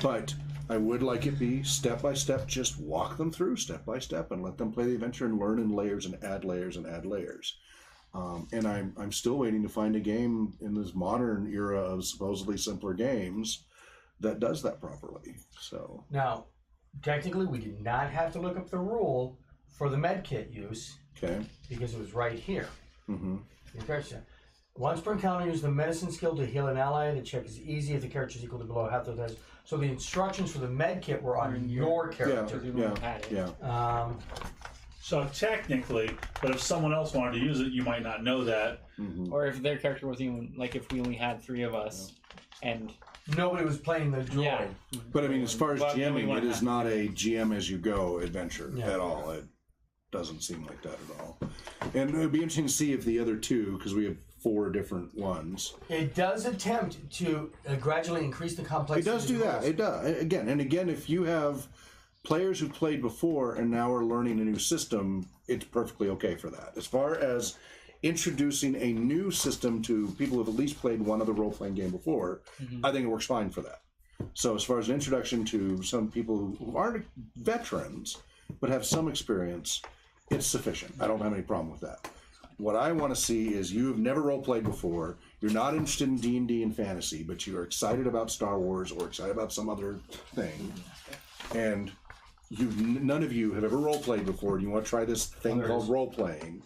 But I would like it be step by step, just walk them through step by step and let them play the adventure and learn in layers and add layers and add layers. And I'm still waiting to find a game in this modern era of supposedly simpler games that does that properly. So Now, technically, we did not have to look up the rule for the med kit use okay. because it was right here. Mm-hmm. Once per encounter, use the medicine skill to heal an ally. The check is easy if the character is equal to below half the dice. So the instructions for the med kit were on your character. Yeah. So technically, but if someone else wanted to use it, you might not know that. Mm-hmm. Or if their character was even like if we only had 3 of us, and Nobody was playing the droid. yeah, But I mean, as far as Well, then we GMing, wanna it is have- not a GM as you go adventure Yeah. at all. It doesn't seem like that at all. And it would be interesting to see if the other 2, because we have 4 different ones. It does attempt to gradually increase the It complexity. does do that. It does. Again, if you have players who've played before and now are learning a new system, it's perfectly okay for that. As far as introducing a new system to people who've at least played one other role-playing game before, I think it works fine for that. So as far as an introduction to some people who aren't veterans but have some experience, it's sufficient. I don't have any problem with that. What I want to see is you have never role-played before, you're not interested in D&D and fantasy, but you're excited about Star Wars or excited about some other thing, and none of you have ever role-played before, and you want to try this thing called role-playing,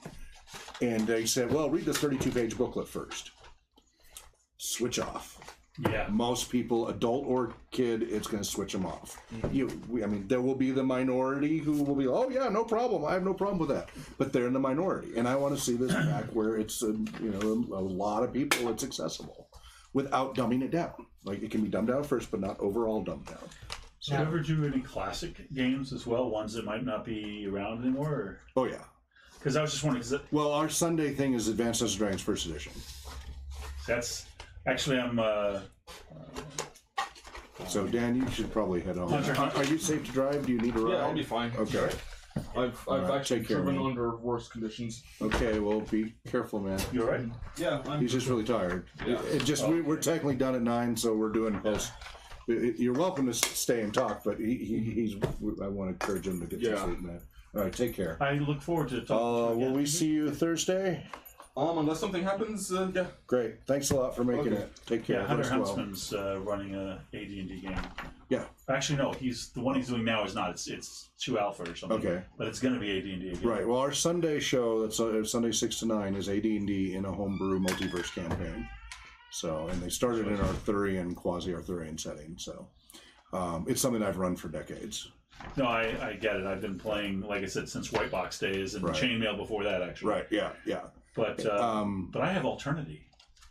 and they said, well, read this 32-page booklet first. Switch off. Yeah. Most people, adult or kid, it's going to switch them off. There will be the minority who will be, oh yeah, no problem. I have no problem with that. But they're in the minority, and I want to see this back where it's a lot of people. It's accessible without dumbing it down. Like it can be dumbed down first, but not overall dumbed down. So do you ever do any classic games as well, ones that might not be around anymore? Or? Oh yeah. Because I was just wondering, Well, our Sunday thing is Advanced Dungeons & Dragons First Edition. that's actually I'm. So Dan, you should probably head home. Are you safe to drive? Do you need a ride? Yeah, I'll be fine. Okay. I've right, actually take care, driven man. under worse conditions. Okay. Well, be careful, man. You're right. Yeah, He's just really tired. Yeah. We're technically done at 9, so we're doing close. You're welcome to stay and talk, but he's. I want to encourage him to get some sleep, man. All right, take care. I look forward to talking. Will we see you Thursday? Unless something happens, yeah. Great. Thanks a lot for making Okay. it. Take care. Yeah, Hunter Rest well. Huntsman's running a AD&D game. Yeah. Actually, no. The one he's doing now is not. It's 2 Alpha or something. Okay. But it's going to be AD&D again. Right. Well, our Sunday show, that's Sunday 6 to 9, is AD&D in a homebrew multiverse campaign. So, and they started in Arthurian, quasi-Arthurian setting. So, it's something I've run for decades. No, I get it. I've been playing, like I said, since White Box days and Right. Chainmail before that, actually. Right. Yeah. Yeah. But I have Alternity.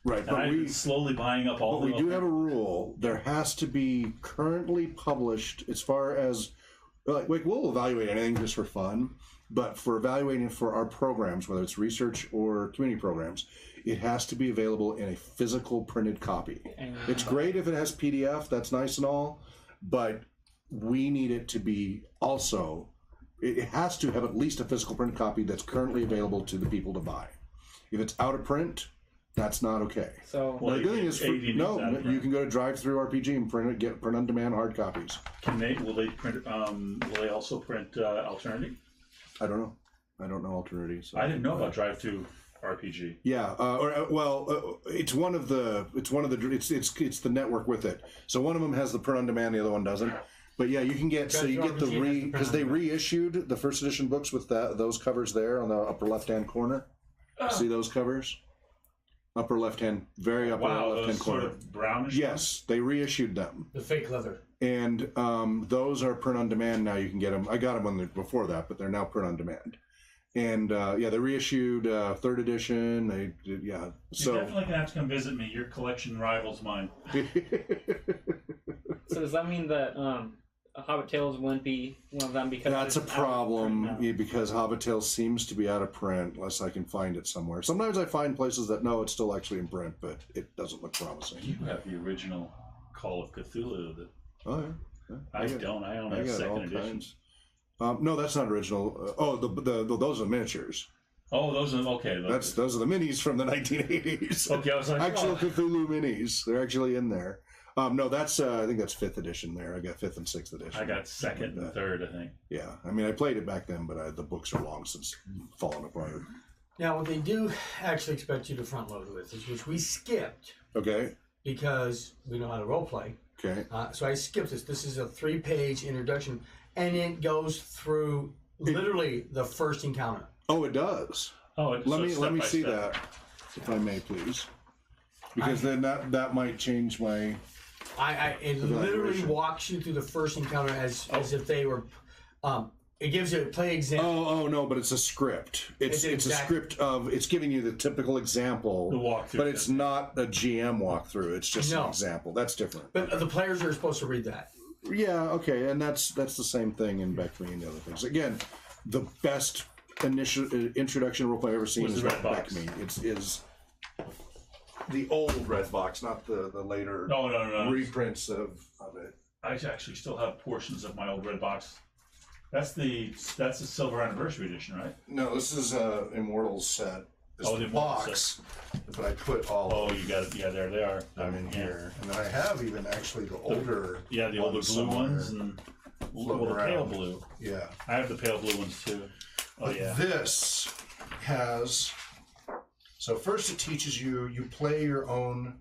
Right. And But I've we been slowly buying up all But the we do have a rule. There has to be currently published, as far as like we'll evaluate anything just for fun, but for evaluating for our programs, whether it's research or community programs, it has to be available in a physical printed copy. It's great if it has PDF, that's nice and all, but we need it to be also, it has to have at least a physical printed copy that's currently available to the people to buy. If it's out of print, that's not okay. So Well, The good thing is, AD&D's out of you print. can go to Drive-Thru-RPG and get print on demand hard copies. Will they print? Will they also print Alternity? I don't know. I don't know alternatives. So. I didn't know about Drive-Thru RPG. Yeah, it's one of the it's the network with it. So one of them has the print on demand, the other one doesn't. But yeah, you can get because they reissued the first edition books with those covers there on the upper left hand corner. See those covers? Upper left hand, very upper left hand corner. Sort of brownish. Yes, they reissued them. The fake leather. And those are print on demand now. You can get them. I got them before that, but they're now print on demand. And yeah, they reissued third edition. They did, yeah. You're definitely gonna have to come visit me. Your collection rivals mine. So does that mean that Hobbit Tales wouldn't be one of them because That's a it's out of print problem now? because Hobbit Tales seems to be out of print unless I can find it somewhere. Sometimes I find places that no, it's still actually in print, but it doesn't look promising. You have the original Call of Cthulhu. That Oh yeah, I don't. I only I have got second all edition. kinds. No, that's not original. Those are miniatures. Oh, those are okay. Those are the minis from the 1980s. Okay, I was like, Actual oh. Cthulhu minis. They're actually in there. No, that's I think that's 5th edition there. I got 5th and 6th edition. I got second and third, I think. Yeah, I mean I played it back then, but the books are long since fallen apart. Now, what they do actually expect you to front load with is which we skipped Okay. because we know how to role play. Okay. So I skipped this. This is a 3-page introduction, and it goes through literally the first encounter. Oh, it does. Oh, Let me see that, if I may, please, because then that might change my. It literally Evaluation. walks you through the first encounter as if they were. It gives you a play example. Oh no, but it's a script. It's a script of it's giving you the typical example, The walkthrough. but it's not a GM walkthrough. It's just No. an example. That's different. But the players are supposed to read that. Yeah, okay, and that's the same thing in Beckme and the other things. Again, the best initial introduction role play I've ever seen Was is the Red Box. Beckme. Is the old Red Box, not the later No. reprints of it. I actually still have portions of my old red box. That's the silver anniversary edition, right? No, this is Immortals set. This Oh, is the the Immortals box, but I put all Oh, of you got it. Yeah, there they are. them in Yeah. here, and then I have even actually the older. Yeah, the older blue somewhere ones and floating the pale around. blue. Yeah. I have the pale blue ones too. Oh But yeah. this has. So first, it teaches you play your own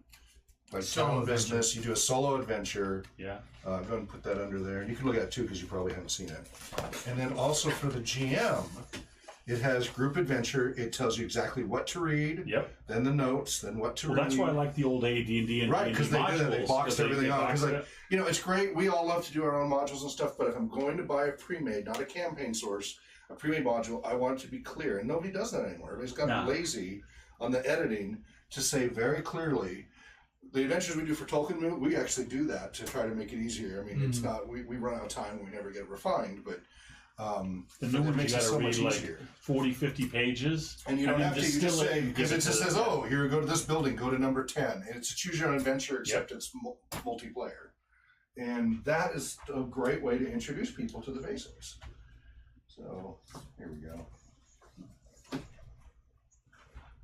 Solo town business. You do a solo adventure. Yeah. Go ahead and put that under there. You can look at it too because you probably haven't seen it. And then also for the GM, it has group adventure. It tells you exactly what to read. Yep. Then the notes. Then what to Well, read. that's why I like the old AD&D and Right, because they did it. They modules, boxed 'cause everything out. boxed Because it. it's great. We all love to do our own modules and stuff. But if I'm going to buy a pre-made, not a campaign source, a pre-made module, I want it to be clear. And nobody does that anymore. Everybody's gotten No. lazy on the editing to say very clearly. The adventures we do for Tolkien Moon, we actually do that to try to make it easier. I mean, it's not we run out of time and we never get it refined, but The new it ones makes you it got to so read much like easier. 40, 50 pages. And you don't then have to. You just distill it say and because give it just to says, the- "Oh, here, go to this building. Go to number 10." And it's a choose your own adventure, except it's multiplayer, and that is a great way to introduce people to the basics. So here we go.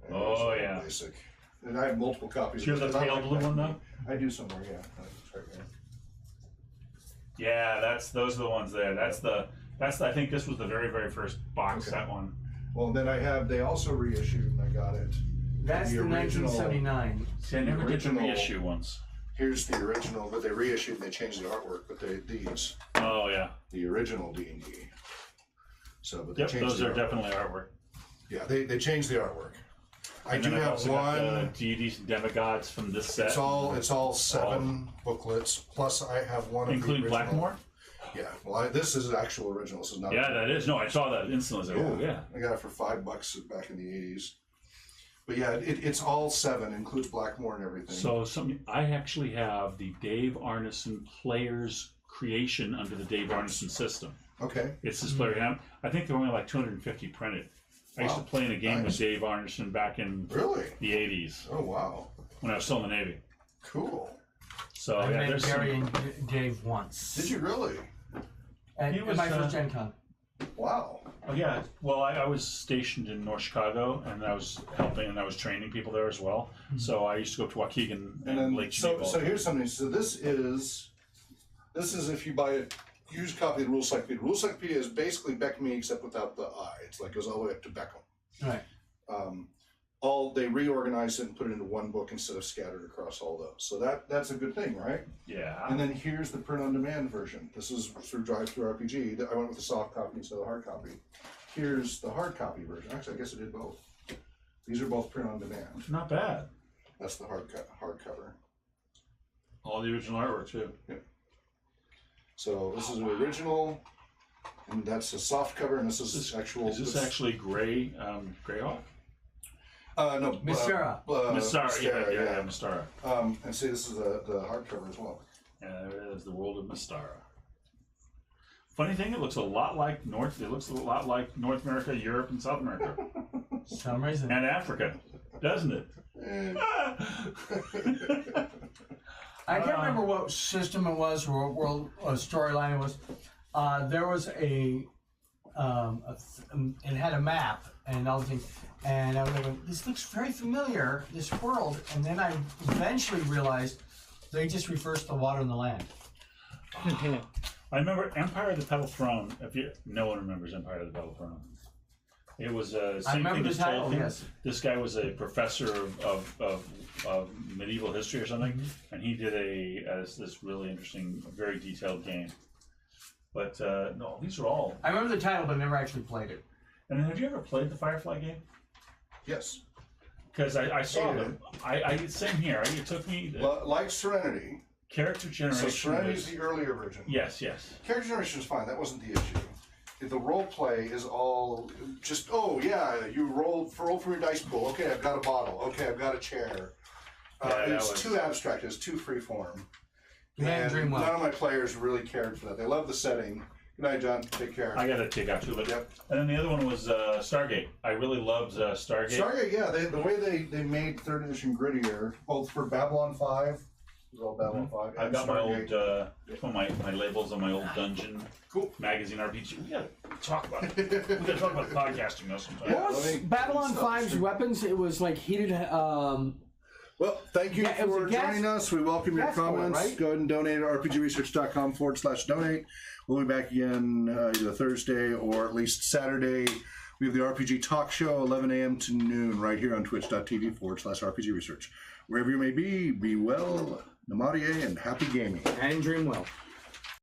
And Oh, there's yeah. basic. And I have multiple copies. Do you have the pale blue one though? I do somewhere. Yeah, it's right there. Yeah, those are the ones there. That's I think this was the very, very first box Okay. set one. Well, then they also reissued, and I got it. That's the original. 1979. See, I never did the original- reissue ones. Here's the original, but they reissued and they changed the artwork. But these, Oh yeah. the original D&D. So, but they Yep, changed those the are artwork. definitely artwork. Yeah, they changed the artwork. I And do then I've have also got the one. deities and demigods from this set. It's all 7 booklets. Plus, I have one of including the original. Blackmore. Yeah. Well, this is actual original. This is not. Yeah, that is. No, I saw that instantly. I was like, oh yeah. I got it for $5 back in the 80s. But yeah, it's all 7, includes Blackmore and everything. So I actually have the Dave Arneson players creation under the Dave Arneson system. Okay. It's this player. And I think there were only like 250 printed. I used to Wow. play in a game Nice. with Dave Arneson back in Really? the 80s Oh wow. when I was still in the Navy. Cool. So I yeah, met there's Gary some, and Dave once. Did you really? At, He was, at my first Gen Con. Wow. oh yeah. Well, I was stationed in North Chicago, and I was helping and I was training people there as well. So I used to go to Waukegan And and then Lake so Geneva. here's something. So this is if you buy a used copy of the Rule Cyclopedia. Rule Cyclopedia is basically Beckme except without the I. It's like goes all the way up to Beckham. Right. They reorganized it and put it into one book instead of scattered across all those. So that's a good thing, right? Yeah. And then here's the print-on-demand version. This is through Drive-Thru RPG. I went with the soft copy instead of the hard copy. Here's the hard copy version. Actually, I guess I did both. These are both print-on-demand. Not bad. That's the hardcover. All the original artwork too. So this is an original. And that's a soft cover, and this is actual. Is this actually Grey Greyhawk? No, Mystara. Mystara, yeah, Mystara. And see, this is the hardcover as well. Yeah, there it is, the world of Mystara. Funny thing, it looks a lot like North America, Europe, and South America, Some reason. and Africa, doesn't it? I can't remember what system it was or what world storyline it was. There was it had a map and all the things, and I was like, this looks very familiar, this world, and then I eventually realized they just refers to the water and the land. I remember Empire of the Petal Throne. No one remembers Empire of the Petal Throne. It was I same remember thing the as title, Tolkien. yes. This guy was a professor of medieval history or something, and he did this really interesting, very detailed game. But no, these are all. I remember the title, but never actually played it. And then, have you ever played the Firefly game? Yes. Because I saw them. I same here. It took me Like Serenity. character generation. So Serenity is the earlier version. Yes. Character generation is fine. That wasn't the issue. The role play is all just, you roll from your dice pool. Okay, I've got a bottle. Okay, I've got a chair. It's too abstract. It's too freeform. And Dream well. none of my players really cared for that. They love the setting. Good night, John. Take care. I got to take out too, but Yep. And then the other one was Stargate. I really loved Stargate. Stargate, yeah. The way they made 3rd edition grittier, both for Babylon 5. It was all Babylon 5. I've and got my Stargate. old some of my labels on my old dungeon magazine RPG. We gotta talk about it. We gotta talk about podcasting though sometime. What was Babylon 5's weapons? It was like heated. Well, thank you Yeah, it was for a gas- joining us. We welcome your gas bullet, comments. right? Go ahead and donate at rpgresearch.com/donate. We'll be back again either Thursday or at least Saturday. We have the RPG Talk Show, 11 a.m. to noon, right here on twitch.tv/rpgresearch. Wherever you may be well, namaste, and happy gaming. And dream well.